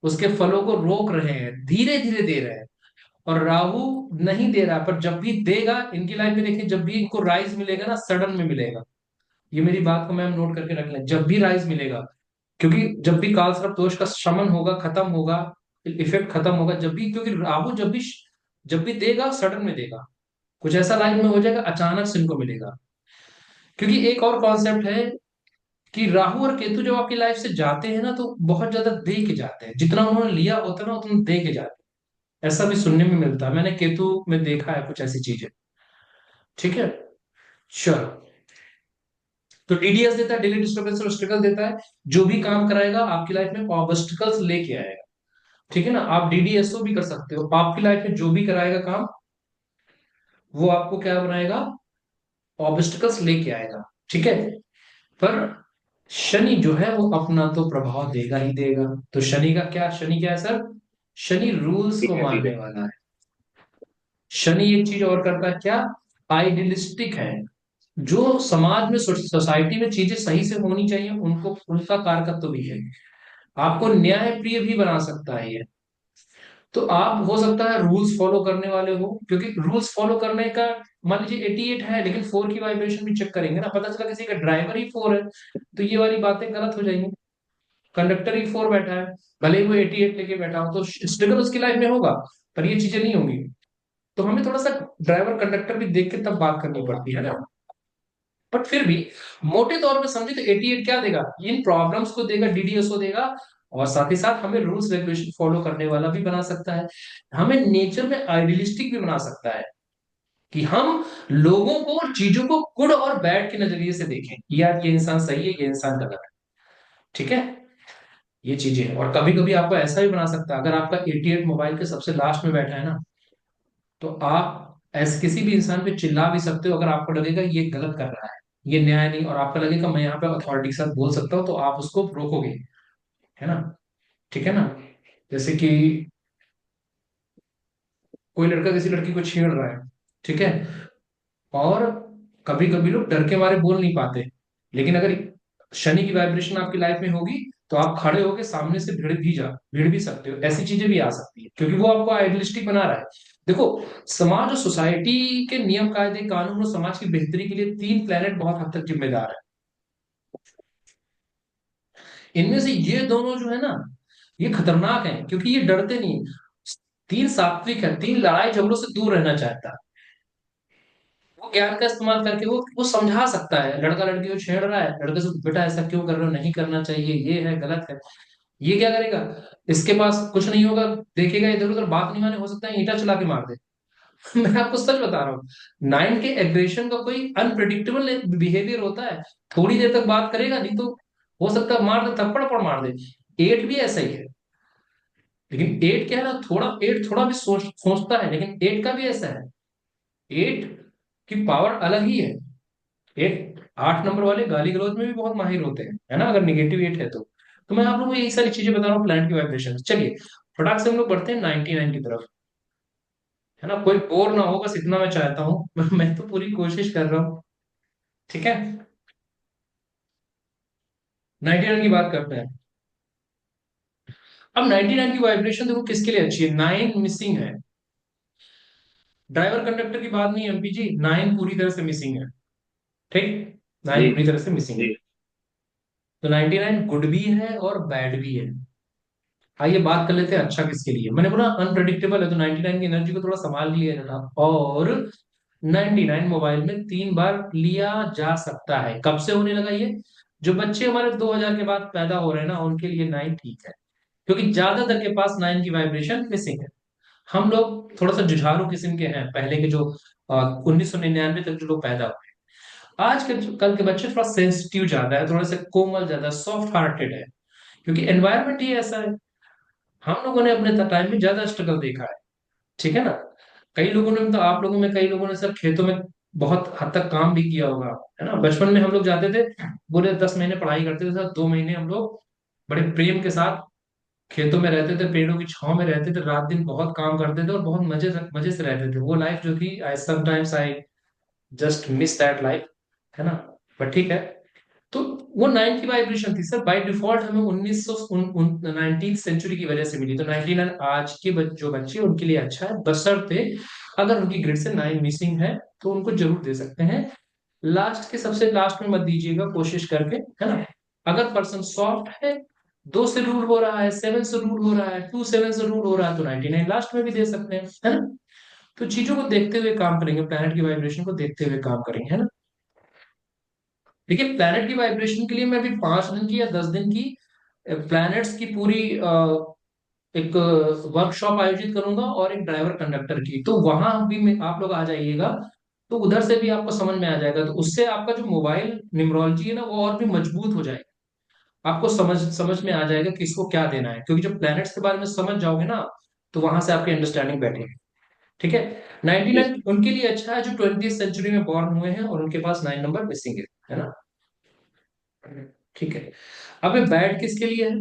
उसके फलों को रोक रहे हैं, धीरे धीरे दे रहे हैं। और राहु नहीं दे रहा, पर जब भी देगा इनकी लाइफ में, देखिए जब भी इनको राइज मिलेगा ना, सडन में मिलेगा। ये मेरी बात को मैम नोट करके रख लें, जब भी राइज मिलेगा, क्योंकि जब भी काल सर्प दोष का शमन होगा, खत्म होगा, इफेक्ट खत्म होगा, जब भी, क्योंकि राहु जब भी देगा सडन में देगा, कुछ ऐसा लाइफ में हो जाएगा, अचानक से इनको मिलेगा। क्योंकि एक और कॉन्सेप्ट है कि राहु और केतु जब आपकी लाइफ से जाते हैं ना, तो बहुत ज्यादा दे के जाते हैं, जितना उन्होंने लिया होता है ना उतना दे के जाते हैं, ऐसा भी सुनने में मिलता है, मैंने केतु में देखा है कुछ ऐसी चीजें। ठीक है, चलो। तो डीडीएस देता है, डेली डिस्टर्बेंस और स्ट्रगल देता है, जो भी काम कराएगा आपकी लाइफ में ऑब्स्टिकल्स लेके आएगा। ठीक है ना, आप डीडीएसओ भी कर सकते हो, आपकी लाइफ में जो भी कराएगा काम, वो आपको क्या बनाएगा? ऑब्स्टिकल्स लेके आएगा। ठीक है, पर शनि जो है वो अपना तो प्रभाव देगा ही देगा। तो शनि का क्या, शनि क्या है सर? शनि रूल्स ठीक को है, ठीक है। मानने वाला है। शनि एक चीज और करता है क्या? आइडियलिस्टिक है, जो समाज में, सोसाइटी में चीजें सही से होनी चाहिए, उनको उनका कारकत्व भी है। आपको न्याय प्रिय भी बना सकता है ये। तो आप हो सकता है रूल्स फॉलो करने वाले हो, क्योंकि रूल्स फॉलो करने का, मान लीजिए 88 है लेकिन 4 की वाइब्रेशन भी चेक करेंगे ना, पता चला किसी का ड्राइवर ही 4 है, तो ये वाली बातें गलत हो जाएंगी। कंडक्टर ही 4 बैठा है, भले ही वो 88 लेके बैठा हो, तो स्ट्रगल उसकी लाइफ में होगा, पर ये चीजें नहीं होंगी। तो हमें थोड़ा सा ड्राइवर कंडक्टर भी देख के तब बात करनी पड़ती है ना। बट फिर भी मोटे तौर पे समझे तो 88 क्या देगा? इन प्रॉब्लम्स को देगा, डीडीएसओ देगा, और साथ ही साथ हमें रूल्स रेगुलेशन फॉलो करने वाला भी बना सकता है, हमें नेचर में आइडियलिस्टिक भी बना सकता है, कि हम लोगों को और चीजों को गुड और बैड के नजरिए से देखें, यार ये इंसान सही है, ये इंसान गलत है। ठीक है, ये चीजें हैं। और कभी कभी आपको ऐसा भी बना सकता है, अगर आपका 88 मोबाइल के सबसे लास्ट में बैठा है ना, तो आप ऐसे किसी भी इंसान पे चिल्ला भी सकते हो, अगर आपको लगेगा ये गलत कर रहा है, ये न्याय नहीं, और आपको लगेगा मैं यहाँ पे अथॉरिटी के साथ बोल सकता हूँ, तो आप उसको रोकोगे, है ना। ठीक है ना, जैसे कि कोई लड़का किसी लड़की को छेड़ रहा है, ठीक है, और कभी कभी लोग डर के मारे बोल नहीं पाते, लेकिन अगर शनि की वाइब्रेशन आपकी लाइफ में होगी, तो आप खड़े होके सामने से भिड़ भी सकते हो, ऐसी चीजें भी आ सकती है, क्योंकि वो आपको आइडियलिस्टिक बना रहा है। देखो, समाज और सोसाइटी के नियम कायदे कानून और समाज की बेहतरी के लिए 3 प्लेनेट बहुत हद तक जिम्मेदार है। इनमें से ये दोनों जो है ना, ये खतरनाक है, क्योंकि ये डरते नहीं। 3 सात्विक है, 3 लड़ाई झगड़ों से दूर रहना चाहता है, वो ज्ञान का इस्तेमाल करके वो समझा सकता है, लड़का लड़की को छेड़ रहा है, लड़के से बेटा ऐसा क्यों कर रहे हो, नहीं करना चाहिए, ये है गलत है। ये क्या करेगा? इसके पास कुछ नहीं होगा, देखेगा इधर उधर, बात नहीं माने, हो सकता है ईंटा चला के मार दे। मैं आपको सच बता रहा हूँ, 9 के एग्रेशन का कोई अनप्रिडिक्टेबल बिहेवियर होता है, थोड़ी देर तक बात करेगा, नहीं तो हो सकता है मार दे, थप्पड़ पर मार दे। 8 भी ऐसा ही है, लेकिन 8 क्या है ना, थोड़ा 8 थोड़ा भी सोचता है, लेकिन 8 का भी ऐसा है, 8 की पावर अलग ही है। एक 8 नंबर वाले गाली गलौज में भी बहुत माहिर होते हैं, है ना, अगर निगेटिव 8 है तो मैं आप लोगों को यही सारी चीजें बता रहा हूँ, प्लैनेट की वाइब्रेशन। चलिए फटाक से हम लोग बढ़ते हैं 99 की तरफ, है ना, कोई बोर ना हो, बस इतना मैं चाहता हूँ। मैं तो पूरी कोशिश कर रहा हूँ। ठीक है, 99 की बात करते हैं। अब 99 की वाइब्रेशन देखो किसके लिए अच्छी है, 9 मिसिंग है, ड्राइवर कंडक्टर की बात नहीं एमपी जी, 9 पूरी तरह से मिसिंग है। ठीक, 9 जी। पूरी तरह से मिसिंग है। जी। तो 99 गुड भी है और बैड भी है। आइए बात कर लेते हैं अच्छा किसके लिए। मैंने बोला अनप्रडिक्टेबल है, तो 99 की एनर्जी को थोड़ा संभाल लिया जनाब। और 99 मोबाइल में 3 बार लिया जा सकता है। कब से होने लगा ये? जो बच्चे हमारे 2000 के बाद पैदा हो रहे हैं ना, उनके लिए 9 ठीक है। क्योंकि ज्यादातर के पास 9 की वाइब्रेशन मिसिंग है। हम लोग थोड़ा सा जुझारू किस्म के हैं, पहले के जो 1999 तक जो लोग पैदा हुए। आज के कल के बच्चे थोड़ा सेंसिटिव ज्यादा है, थोड़ा सा कोमल ज्यादा, सॉफ्ट हार्टेड है, क्योंकि एनवायरनमेंट ही ऐसा है। हम लोगों ने अपने टाइम में ज्यादा स्ट्रगल देखा है, ठीक है ना। कई लोगों ने, मतलब आप लोगों में कई लोगों ने सर खेतों में बहुत हद तक काम भी किया होगा, है ना। बचपन में हम लोग जाते थे, पूरे 10 महीने पढ़ाई करते थे सर, 2 महीने हम लोग बड़े प्रेम के साथ खेतों में रहते थे, पेड़ों की छांव में रहते थे, रात दिन बहुत काम करते थे और बहुत मजे मजे से रहते थे। वो लाइफ जो थी, I sometimes I just miss that life, है ना। बट ठीक है। तो वो 9 की वाइब्रेशन थी सर, बाय डिफॉल्ट हमें 19 सेंचुरी की वजह से मिली। तो 99 आज के जो बच्चे उनके लिए अच्छा है, बशर्ते अगर उनकी ग्रिड से 9 मिसिंग है तो उनको जरूर दे सकते हैं। लास्ट के सबसे लास्ट में मत दीजिएगा, कोशिश करके, है ना। अगर पर्सन सॉफ्ट है, 2 से रूल हो रहा है, 7 से रूल हो रहा है, 2 7 से रूल हो रहा है, तो 99 लास्ट में भी दे सकते हैं, है ना। तो चीजों को देखते हुए काम करेंगे, प्लैनेट की वाइब्रेशन को देखते हुए काम करेंगे, है ना। देखिए, प्लैनेट की वाइब्रेशन के लिए मैं अभी 5 दिन की या 10 दिन की प्लैनेट्स की पूरी एक वर्कशॉप आयोजित करूंगा, और एक ड्राइवर कंडक्टर की, तो वहां भी आप लोग आ जाइएगा। तो उधर से भी आपको समझ में आ जाएगा, तो उससे आपका जो मोबाइल न्यूमरोलॉजी है ना, वो और भी मजबूत हो जाएगा। आपको समझ समझ में आ जाएगा कि इसको क्या देना है, क्योंकि जब प्लैनेट्स के बारे में समझ जाओगे ना, तो वहां से आपकी अंडरस्टैंडिंग बैठेगी, ठीक है। जी 99 सर। उनके लिए अच्छा है जो 20th सेंचुरी में बॉर्न हुए हैं और उनके पास 9 नंबर मिसिंग है ना। ठीक है। अब ये बैड किसके लिए है?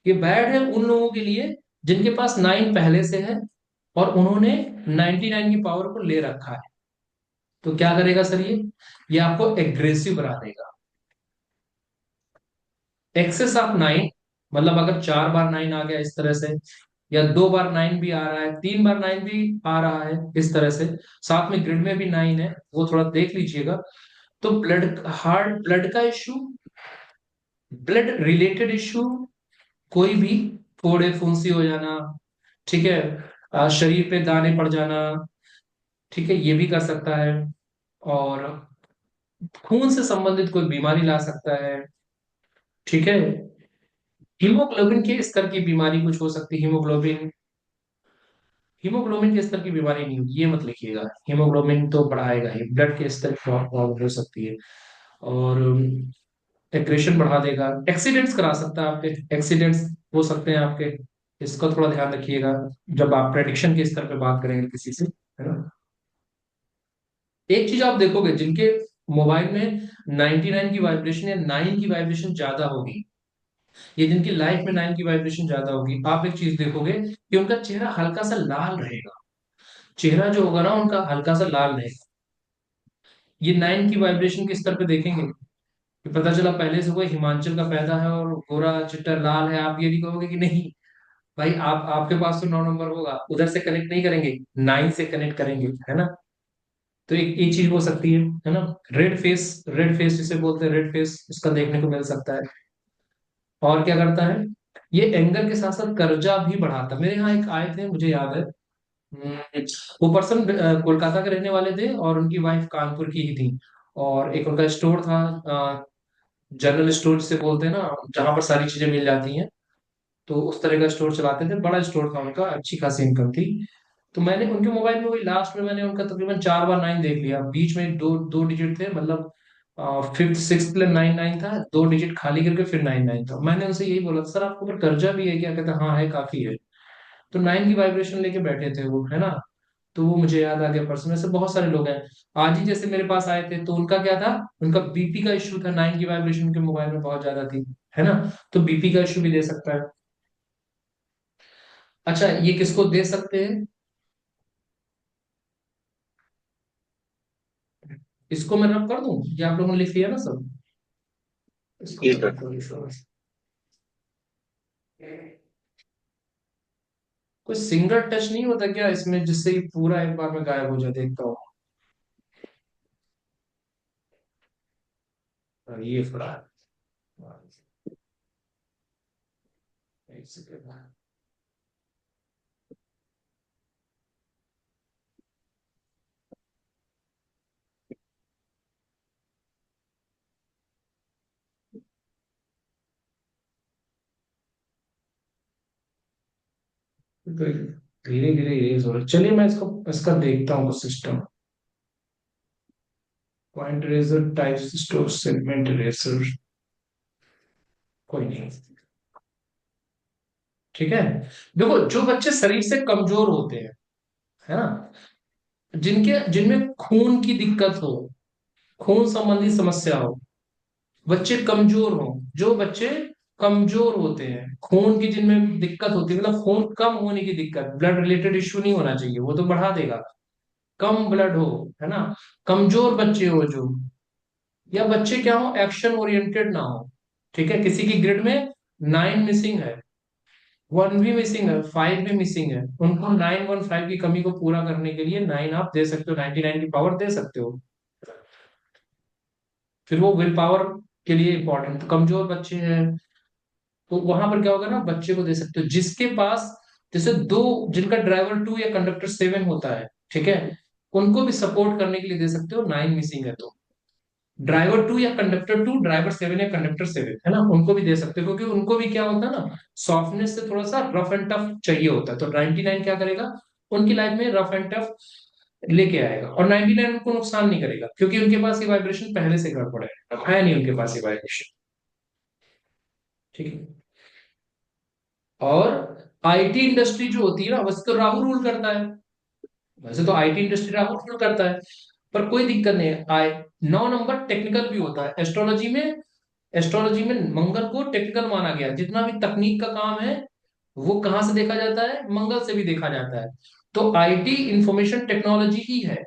ये बैड है उन लोगों के लिए जिनके पास 9 पहले से है और उन्होंने 99 की पावर को ले रखा है। तो क्या करेगा सर ये आपको एग्रेसिव बना देगा। एक्सेस ऑफ 9, मतलब अगर 4 बार 9 आ गया इस तरह से, या 2 बार 9 भी आ रहा है, 3 बार 9 भी आ रहा है इस तरह से, साथ में ग्रिड में भी 9 है, वो थोड़ा देख लीजिएगा। तो ब्लड, हार्ट, ब्लड का इश्यू, ब्लड रिलेटेड इश्यू, कोई भी, फोड़े फुंसी हो जाना, ठीक है, शरीर पे दाने पड़ जाना, ठीक है, ये भी कर सकता है। और खून से संबंधित कोई बीमारी ला सकता है, ठीक है। हीमोग्लोबिन के स्तर की बीमारी कुछ हो सकती है। हीमोग्लोबिन, हीमोग्लोबिन के स्तर की बीमारी नहीं होगी, ये मत लिखिएगा। हीमोग्लोबिन तो बढ़ाएगा ही, ब्लड के स्तर की प्रॉब्लम हो सकती है। और एग्रेशन बढ़ा देगा, एक्सीडेंट्स करा सकता है, आपके एक्सीडेंट्स हो सकते हैं आपके, इसका थोड़ा ध्यान रखिएगा जब आप प्रेडिक्शन के स्तर पे बात करेंगे किसी से, है ना। एक चीज आप देखोगे, जिनके मोबाइल में 99 की वाइब्रेशन या 9 की वाइब्रेशन ज्यादा होगी, ये जिनकी लाइफ में 9 की वाइब्रेशन ज्यादा होगी, आप एक चीज देखोगे कि उनका चेहरा हल्का सा लाल रहेगा। चेहरा जो होगा ना उनका हल्का सा लाल रहेगा। ये 9 की वाइब्रेशन के स्तर पे देखेंगे कि पता चला पहले से कोई हिमाचल का पैदा है और गोरा चिट्टा लाल है, आप ये नहीं कहोगे कि नहीं भाई, आप आपके पास तो 9 नंबर होगा, उधर से कनेक्ट नहीं करेंगे, 9 से कनेक्ट करेंगे, है ना। तो एक चीज हो सकती है ना। रेड फेस जिसे बोलते हैं, रेड फेस इसका देखने को मिल सकता है। और क्या करता है, ये एंगर के साथ साथ कर्जा भी बढ़ाता है। मेरे यहाँ एक आए थे, मुझे याद है, वो पर्सन कोलकाता के रहने वाले थे और उनकी वाइफ कानपुर की ही थी। और एक उनका स्टोर था, जनरल स्टोर जिसे बोलते हैं ना, जहां पर सारी चीजें मिल जाती हैं। तो उस तरह का स्टोर चलाते थे, बड़ा स्टोर था उनका, अच्छी खासी इनकम थी। तो मैंने उनके मोबाइल में वही लास्ट में मैंने उनका तकरीबन 4 बार 9 देख लिया, बीच में दो दो डिजिट थे, मतलब फिफ्थ सिक्स 9 9 था, 2 डिजिट खाली करके फिर 9 9 था। मैंने उनसे यही बोला, सर आपके ऊपर कर्जा भी है क्या? कहते हाँ है, काफी है। तो 9 की वाइब्रेशन लेके बैठे थे वो, है ना। तो वो मुझे याद आ गया पर्सन, ऐसे बहुत सारे लोग हैं। आज ही जैसे मेरे पास आए थे, तो उनका क्या था, उनका बीपी का इश्यू था, 9 की वाइब्रेशन उनके मोबाइल में बहुत ज्यादा थी, है ना। तो बीपी का इश्यू भी दे सकता है। अच्छा, ये किसको दे सकते हैं? इसको मैं रब कर दूं, ये आप लोगों ने लिख लिया ना सब? इसको जी मैं सर। रब कर दूं। कोई सिंगल टच नहीं होता क्या इसमें, जिससे ये पूरा एक बार में गायब हो जाए? देखता हूँ। ये पड़ा है। एक सेकंड। तो धीरे धीरे इरेज हो रहा है। चलिए मैं इसको इसका देखता हूँ system. Point eraser, type store, segment eraser, कोई नहीं। ठीक है। देखो जो बच्चे शरीर से कमजोर होते हैं, है ना, जिनके जिनमें खून की दिक्कत हो, खून संबंधी समस्या हो, बच्चे कमजोर हो, जो बच्चे कमजोर होते हैं, खून की जिनमें दिक्कत होती है, मतलब खून कम होने की दिक्कत, ब्लड रिलेटेड इश्यू नहीं होना चाहिए, वो तो बढ़ा देगा, कम ब्लड हो, है ना, कमजोर बच्चे हो जो, या बच्चे क्या हो, एक्शन ओरिएंटेड ना हो। ठीक है, किसी की ग्रिड में 9 मिसिंग है, 1 भी मिसिंग है, 5 भी मिसिंग है, उनको 915 की कमी को पूरा करने के लिए 9 आप दे सकते हो, 99 की पावर दे सकते हो। फिर वो विल पावर के लिए इंपॉर्टेंट, तो कमजोर बच्चे हैं तो वहां पर क्या होगा ना, बच्चे को दे सकते हो जिसके पास, जैसे दो, जिनका ड्राइवर 2 या कंडक्टर 7 होता है, ठीक है, उनको भी सपोर्ट करने के लिए दे सकते हो, 9 मिसिंग है तो ड्राइवर 2 या कंडक्टर 2, ड्राइवर 7 या कंडक्टर 7, है ना, उनको भी दे सकते हो, क्योंकि उनको भी क्या होता है ना, सॉफ्टनेस से थोड़ा सा रफ एंड टफ चाहिए होता है, तो 99 क्या करेगा, उनकी लाइफ में रफ एंड टफ लेके आएगा, और 99 उनको नुकसान नहीं करेगा, क्योंकि उनके पास ये वाइब्रेशन पहले से गड़बड़ है नहीं उनके पास ये वाइब्रेशन। ठीक है। और आईटी इंडस्ट्री जो होती है ना, वैसे तो राहु रूल करता है, वैसे तो आईटी इंडस्ट्री राहु रूल करता है, पर कोई दिक्कत नहीं है। 9 नंबर टेक्निकल भी होता है एस्ट्रोलॉजी में। एस्ट्रोलॉजी में मंगल को टेक्निकल माना गया है। जितना भी तकनीक का काम है वो कहाँ से देखा जाता है, मंगल से भी देखा जाता है। तो आईटी इंफॉर्मेशन टेक्नोलॉजी ही है।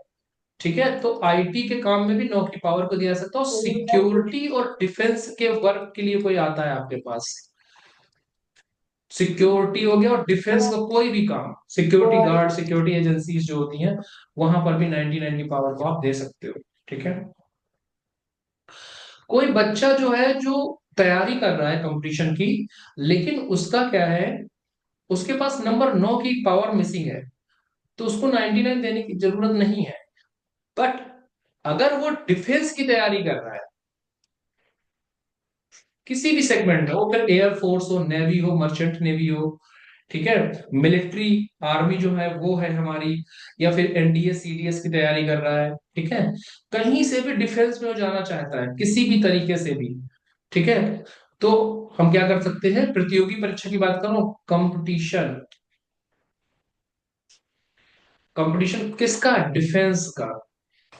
ठीक है, तो आईटी के काम में भी 9 की पावर को दिया जा सकता है। और सिक्योरिटी और डिफेंस के वर्क के लिए कोई आता है आपके पास, सिक्योरिटी हो गया और डिफेंस का कोई भी काम, सिक्योरिटी गार्ड, सिक्योरिटी एजेंसीज जो होती हैं, वहां पर भी 99 की पावर को आप दे सकते हो। ठीक है। कोई बच्चा जो है, जो तैयारी कर रहा है कंपटीशन की, लेकिन उसका क्या है, उसके पास नंबर 9 की पावर मिसिंग है, तो उसको 99 देने की जरूरत नहीं है। बट अगर वो डिफेंस की तैयारी कर रहा है, किसी भी सेगमेंट में, वो फिर एयरफोर्स हो, नेवी हो, मर्चेंट नेवी हो, ठीक है, मिलिट्री आर्मी जो है वो है हमारी, या फिर एनडीए सीडीएस की तैयारी कर रहा है, ठीक है, कहीं से भी डिफेंस में वो जाना चाहता है किसी भी तरीके से भी, ठीक है, तो हम क्या कर सकते हैं, प्रतियोगी परीक्षा की बात करो, कंपटीशन, कंपटीशन किसका, डिफेंस का,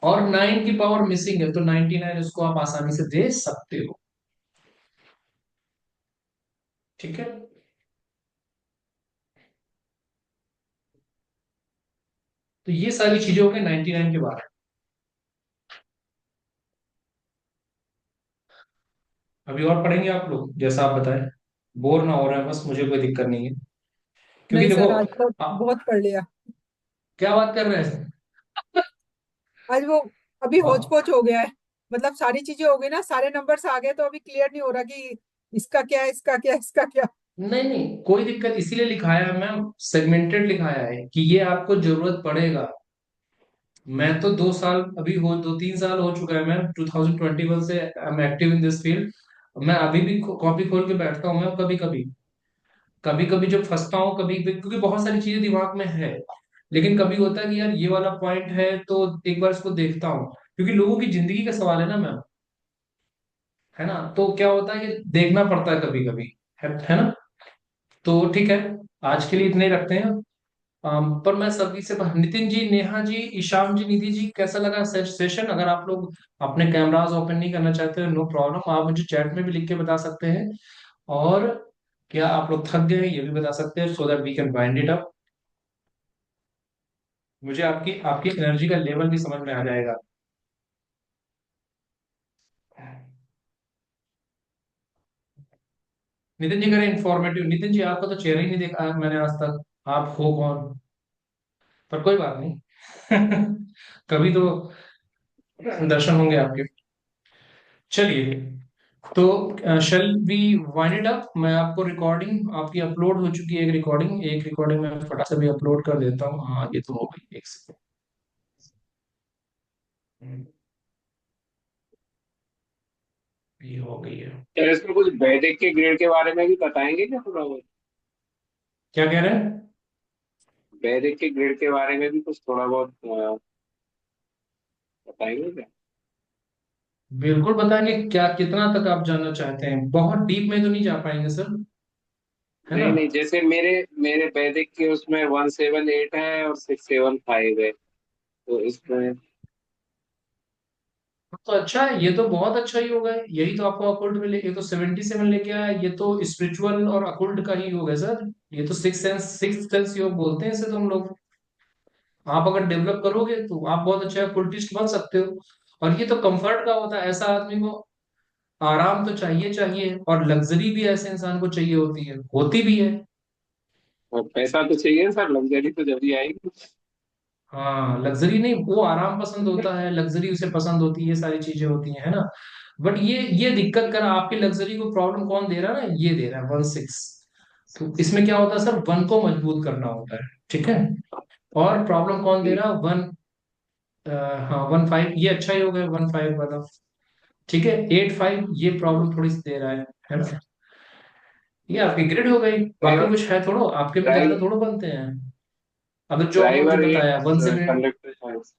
और 9 की पावर मिसिंग है, तो 99 उसको आप आसानी से दे सकते हो। ठीक है। तो ये सारी चीजें हो गई 99 के बारे में। अभी और पढ़ेंगे आप लोग, जैसा आप बताएं, बोर ना हो रहा है बस, मुझे कोई दिक्कत नहीं है, क्योंकि नहीं देखो सर, आज तो आप बहुत पढ़ लिया। क्या बात कर रहे हैं। आज वो अभी होच हाँ, पोच हो गया है। मतलब सारी चीजें हो गई ना, सारे नंबर्स आ गए, तो अभी क्लियर नहीं हो रहा कि इसका क्या, इसका क्या, इसका क्या। नहीं नहीं कोई दिक्कत, इसीलिए लिखाया है मैम, सेगमेंटेड लिखाया है कि ये आपको जरूरत पड़ेगा। मैं तो 2 साल, अभी हो 2-3 साल हो चुका है मैम, 2021 से I am active in this field. मैं अभी भी कॉपी खोल के बैठता हूँ मैम, कभी कभी, कभी कभी जब फंसता हूँ, कभी क्योंकि बहुत सारी चीजें दिमाग में है, लेकिन कभी होता है कि यार ये वाला पॉइंट है, तो एक बार इसको देखता हूँ, क्योंकि लोगों की जिंदगी का सवाल है ना मैम, है ना, तो क्या होता है कि देखना पड़ता है कभी कभी, है ना। तो ठीक है, आज के लिए इतने ही रखते हैं। पर मैं सभी से, नितिन जी, नेहा जी, ईशान जी, निधि जी, कैसा लगा सेशन। अगर आप लोग अपने कैमरास ओपन नहीं करना चाहते, नो प्रॉब्लम, आप मुझे चैट में भी लिख के बता सकते हैं। और क्या आप लोग थक गए हैं ये भी बता सकते हैं, so that we can wind it up. मुझे आपकी आपकी एनर्जी का लेवल भी समझ में आ जाएगा। नितिन जी करें इंफॉर्मेटिव, नितिन जी आपका तो चेहरा ही नहीं देखा है मैंने आज तक, आप हो कौन, पर कोई बात नहीं। कभी तो दर्शन होंगे आपके। चलिए, तो shall be wind it up. मैं आपको रिकॉर्डिंग आपकी अपलोड हो चुकी है, एक रिकॉर्डिंग मैं फटाक से भी अपलोड कर देता हूँ। हाँ ये तो हो गई, एक सेकंड, ये हो गई है। यार इसमें कुछ वैदिक के ग्रेड के बारे में भी बताएंगे क्या थोड़ा बहुत? क्या कह रहे हैं। वैदिक के ग्रिड के बारे में भी कुछ थोड़ा बहुत बताएंगे क्या? बिल्कुल बताएंगे, क्या कितना तक आप जानना चाहते हैं? बहुत डीप में तो नहीं जा पाएंगे सर, है ना? नहीं नहीं, जैसे मेरे मेरे वैदिक के उसमें 178 है और 675 है, तो इसमें। तो अच्छा है, ये तो बहुत अच्छा ही होगा। यही तो आपको अकुल्ट में ये तो 77 लेके आया, ये तो स्पिरिचुअल और अकुल्ट का ही योग है सर। ये तो सिक्स सेंस योग बोलते हैं इसे तुम लोग। आप अगर डेवलप करोगे तो आप बहुत अच्छा अकुल्टिस्ट बन सकते हो। और ये तो कंफर्ट का होता है, ऐसा आदमी को आराम तो चाहिए चाहिए, और लग्जरी भी ऐसे इंसान को चाहिए होती है, होती भी है। और पैसा तो चाहिए सर, लग्जरी तो जब भी आएगी। हाँ, लग्जरी नहीं, वो आराम पसंद होता है, लग्जरी उसे पसंद होती है, ये सारी चीजें होती हैं, है ना? बट ये दिक्कत कर आपकी लग्जरी को प्रॉब्लम कौन दे रहा है ना, ये दे रहा है 1/6। तो इसमें क्या होता है सर, वन को मजबूत करना होता है, ठीक है? और प्रॉब्लम कौन दे जी। रहा है? वन। हाँ, 1/5 ये अच्छा ही हो गया, 1/5 वाला। ठीक है, 8/5 ये प्रॉब्लम थोड़ी सी दे रहा है ना? ये आपकी ग्रिड हो गई, बाकी ड्राइवर कुछ है थोड़ो आपके में, ज्यादा ड्राइव थोड़ो बनते हैं। अब जो हमने जो ड्राइवर एट, बताया 1/7। कंडक्टर 5।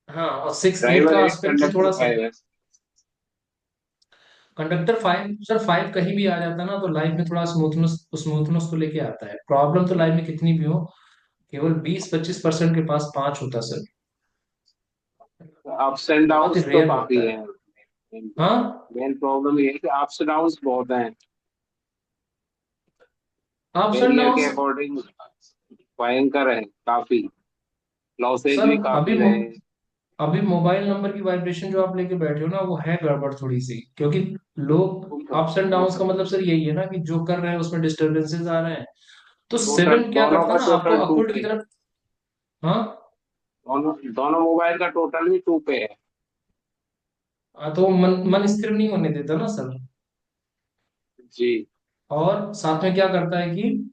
हाँ, और 6/8 ड्राइवर का एट, एस्पेक्ट तो कंडक्टर थोड़ा सा। 5 है। कंडक्टर 5 सर, 5 कहीं भी आ जाता है ना तो लाइफ में थोड़ा स्मूथनेस स्मूथनेस तो लेके आता है। प्रॉब्लम तो लाइफ में कितनी भी हो, केवल 20-25% के पास 5 होता है सर। अप्स एंड बहुत ही डाउन्स तो रेयर काफी होता है। हैं। हाँ, मेन प्रॉब्लम ये है कि अप्स डाउन्स बहुत हैं। अप्स एंड कैरियर के डाउन्स। अकॉर्डिंग भयंकर है काफी। लॉसेज सर भी काफी रहे हैं। अभी मोबाइल नंबर की वाइब्रेशन जो आप लेके बैठे हो ना, वो है गड़बड़ थोड़ी सी, क्योंकि लोग अप्स एंड डाउन्स का मतलब सर यही है ना कि जो कर रहे हैं उसमें डिस्टरबेंसेस आ रहे हैं। तो टोटल 7 क्या दोनों करता का है ना, आपको टोटल टू अकुल्ट की पे। तरफ। हाँ। दोनों दोनों मोबाइल का टोटल भी टू पे है। तो मन मन स्थिर नहीं होने देता ना सर। जी। और साथ में क्या करता है कि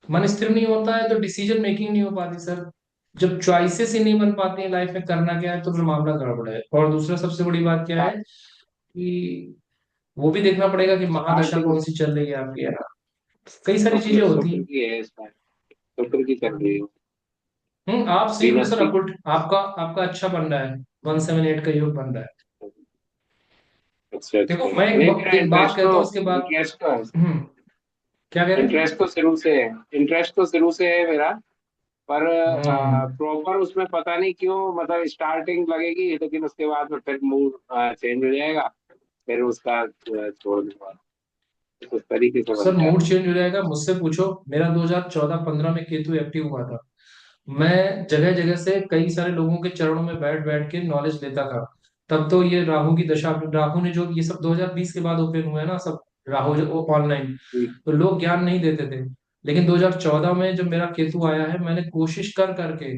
मन स्थिर नहीं होता है तो डिसीजन मेकिंग नहीं हो पाती सर। जब चॉइसेस ही नहीं बन पाती हैं लाइफ में करना क्या है, तो फिर मामला गड़बड़ है। और दूसरा सबसे बड़ी बात क्या है कि वो भी देखना पड़ेगा कि महादशा स्टार्टिंग कौन सी चल रही है आपकी, है ना? कई सारी चीजें शुक्र होती शुक्र हैं। की है इस टाइम। शुक्र की चल रही है। आप सही हो वीनस सर, की। अकुट आपका आपका अच्छा बन रहा है। 1/7/8 का योग बन रहा है। अच्छा देखो अच्छा, मैं नहीं मेरा एक बात कहता हूँ उसके बाद। इंटरेस्ट तो है। क्या कह रहे हैं? इंटरेस्ट तो शुरू से है। इंटरेस्ट तो शुरू से है मेरा। पर हम्म। प्रॉपर उसमें पता नहीं क्यों, मतलब स्टार्टिंग लगेगी लेकिन उसके बाद में फिर मूड चेंज हो जाएगा। फिर उसका छोड़ दूंगा। तो उस तरीके से सर बनता है। मूड चेंज हो जाएगा, मुझसे पूछो। मेरा 2014-15 में केतु एक्टिव हुआ था। मैं जगह जगह से कई सारे लोगों के चरणों में बैठ बैठ के नॉलेज लेता था। तब तो ये राहु की दशा, राहु ने जो ये सब 2020 के बाद ओपन हुआ है ना सब, राहु जो ऑनलाइन, जी। तो लोग ज्ञान नहीं देते थे। लेकिन 2014 में जब मेरा केतु आया है, मैंने कोशिश कर करके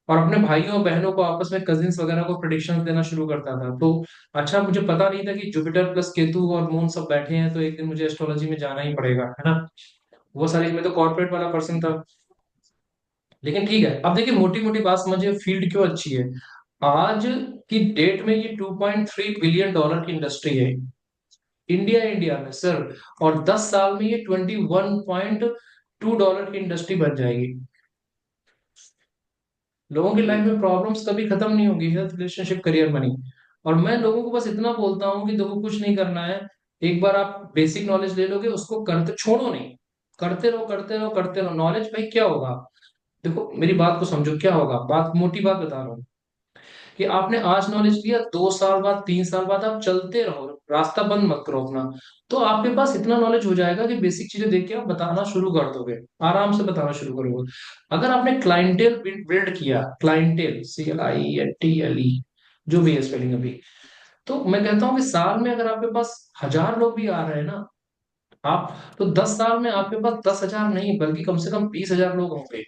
और अपने भाइयों बहनों को आपस में कजिन्स वगैरह को प्रिडिक्शंस देना शुरू करता था। तो अच्छा, मुझे पता नहीं था कि जुपिटर प्लस केतु और मून सब बैठे हैं, तो एक दिन मुझे एस्ट्रोलॉजी में जाना ही पड़ेगा, है ना? वो सारी में तो कॉर्पोरेट वाला पर्सन था। लेकिन ठीक है, अब देखिए मोटी मोटी बात समझिए, फील्ड क्यों अच्छी है। आज की डेट में ये $2.3 बिलियन की इंडस्ट्री है, इंडिया में सर। और 10 साल में ये $21.2 की इंडस्ट्री बन जाएगी। लोगों की लाइफ में प्रॉब्लम्स कभी खत्म नहीं होगी, हेल्थ, रिलेशनशिप, करियर, मनी। और मैं लोगों को बस इतना बोलता हूँ कि देखो कुछ नहीं करना है। एक बार आप बेसिक नॉलेज ले लोगे, उसको करते छोड़ो नहीं। करते रहो करते रहो करते रहो। नॉलेज भाई क्या होगा? देखो मेरी बात को समझो, क्या होगा, बात मोटी बात बता रहा हूँ कि आपने आज नॉलेज लिया, 2 साल बाद 3 साल बाद आप चलते रहो, रास्ता बंद मत करो अपना। तो आपके पास इतना नॉलेज हो जाएगा कि बेसिक चीजें देख के आप बताना शुरू कर दोगे, आराम से बताना शुरू करोगे। अगर आपने क्लाइंटेल बिल्ड किया, क्लाइंटेल, CLIENTLE, जो भी है स्पेलिंग अभी, तो मैं कहता हूँ कि साल में अगर आपके पास 1,000 लोग भी आ रहे हैं ना, आप, तो 10 साल में आपके पास 10,000 नहीं बल्कि कम से कम 20,000 लोग होंगे।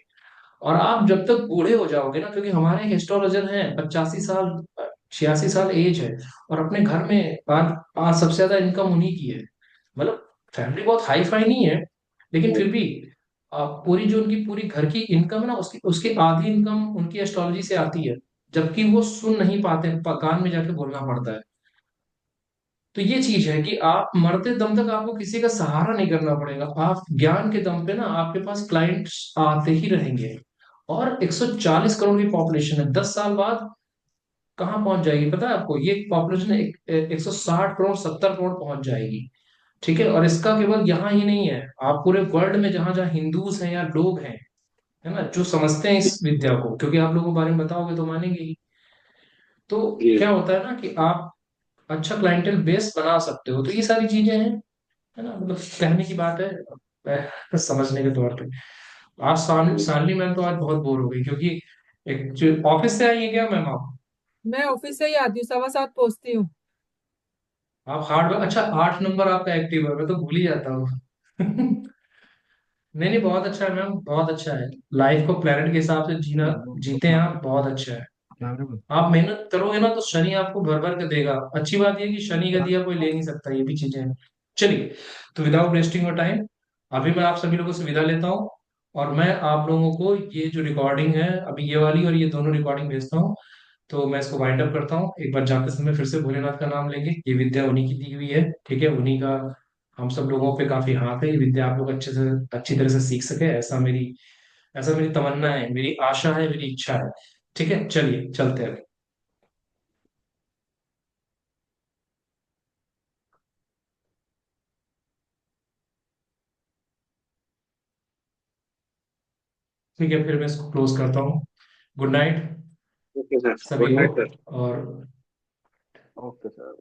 और आप जब तक बूढ़े हो जाओगे ना, क्योंकि हमारे एक एस्ट्रोलॉजर हैं, 85 साल, 86 साल एज है, और अपने घर में आज सबसे ज्यादा इनकम उन्हीं की है। मतलब फैमिली बहुत हाई फाई नहीं है, लेकिन फिर भी पूरी जो उनकी पूरी घर की इनकम है ना, उसकी उसकी आधी इनकम उनकी एस्ट्रोलॉजी से आती है। जबकि वो सुन नहीं पाते, कान में जाके बोलना पड़ता है। तो ये चीज है कि आप मरते दम तक आपको किसी का सहारा नहीं करना पड़ेगा, आप ज्ञान के दम पे ना आपके पास क्लाइंट्स आते ही रहेंगे। और 140 करोड़ की पॉपुलेशन है, 10 साल बाद कहाँ पहुंच जाएगी पता है आपको? ये पॉपुलेशन 160 करोड़, 70 करोड़ पहुंच जाएगी। ठीक है, और इसका केवल यहाँ ही नहीं है, आप पूरे वर्ल्ड में जहां जहां हिंदूज हैं या लोग हैं, है ना, जो समझते हैं इस विद्या को, क्योंकि आप लोगों के बारे में बताओगे तो मानेंगे ही। तो जी क्या होता है ना कि आप अच्छा क्लाइंटेल बेस बना सकते हो। तो ये सारी चीजें हैं, है ना, मतलब कहने की बात है, समझने के तौर पे। आज शालिनी मैम तो आज बहुत बोर हो गई, क्योंकि एक जो ऑफिस से आई है क्या मैम आप? मैं ऑफिस से ही आती हूँ, 7:15 पहुंचती हूँ। आप हार्ड, अच्छा 8 नंबर आपका एक्टिव है, मैं तो भूल ही जाता हूँ। नहीं नहीं, बहुत अच्छा है मैम, बहुत अच्छा है। लाइफ को प्लेनेट के हिसाब से जीना, जीते हैं आप, बहुत अच्छा है। आप मेहनत करोगे ना तो शनि आपको भर भर के देगा। अच्छी बात यह है कि शनि का दिया कोई ले नहीं सकता, ये भी चीजें हैं। चलिए, तो विदाउट वेस्टिंग योर टाइम, अभी मैं आप सभी लोगों से विदा लेता हूँ। और मैं आप लोगों को ये जो रिकॉर्डिंग है, अभी ये वाली और ये दोनों रिकॉर्डिंग भेजता हूँ। तो मैं इसको वाइंड अप करता हूँ। एक बार जाते समय फिर से भोलेनाथ का नाम लेंगे, ये विद्या उन्हीं की दी हुई है, ठीक है, उन्हीं का हम सब लोगों पे काफी हाथ है। ये विद्या आप लोग अच्छे से, अच्छी तरह से सीख सके, ऐसा मेरी तमन्ना है, मेरी आशा है, मेरी इच्छा है। ठीक है, चलिए चलते हैं। ठीक है, फिर मैं इसको क्लोज करता हूँ। गुड नाइट ओके सर, सभी गुड को। Night sir. और ओके सर।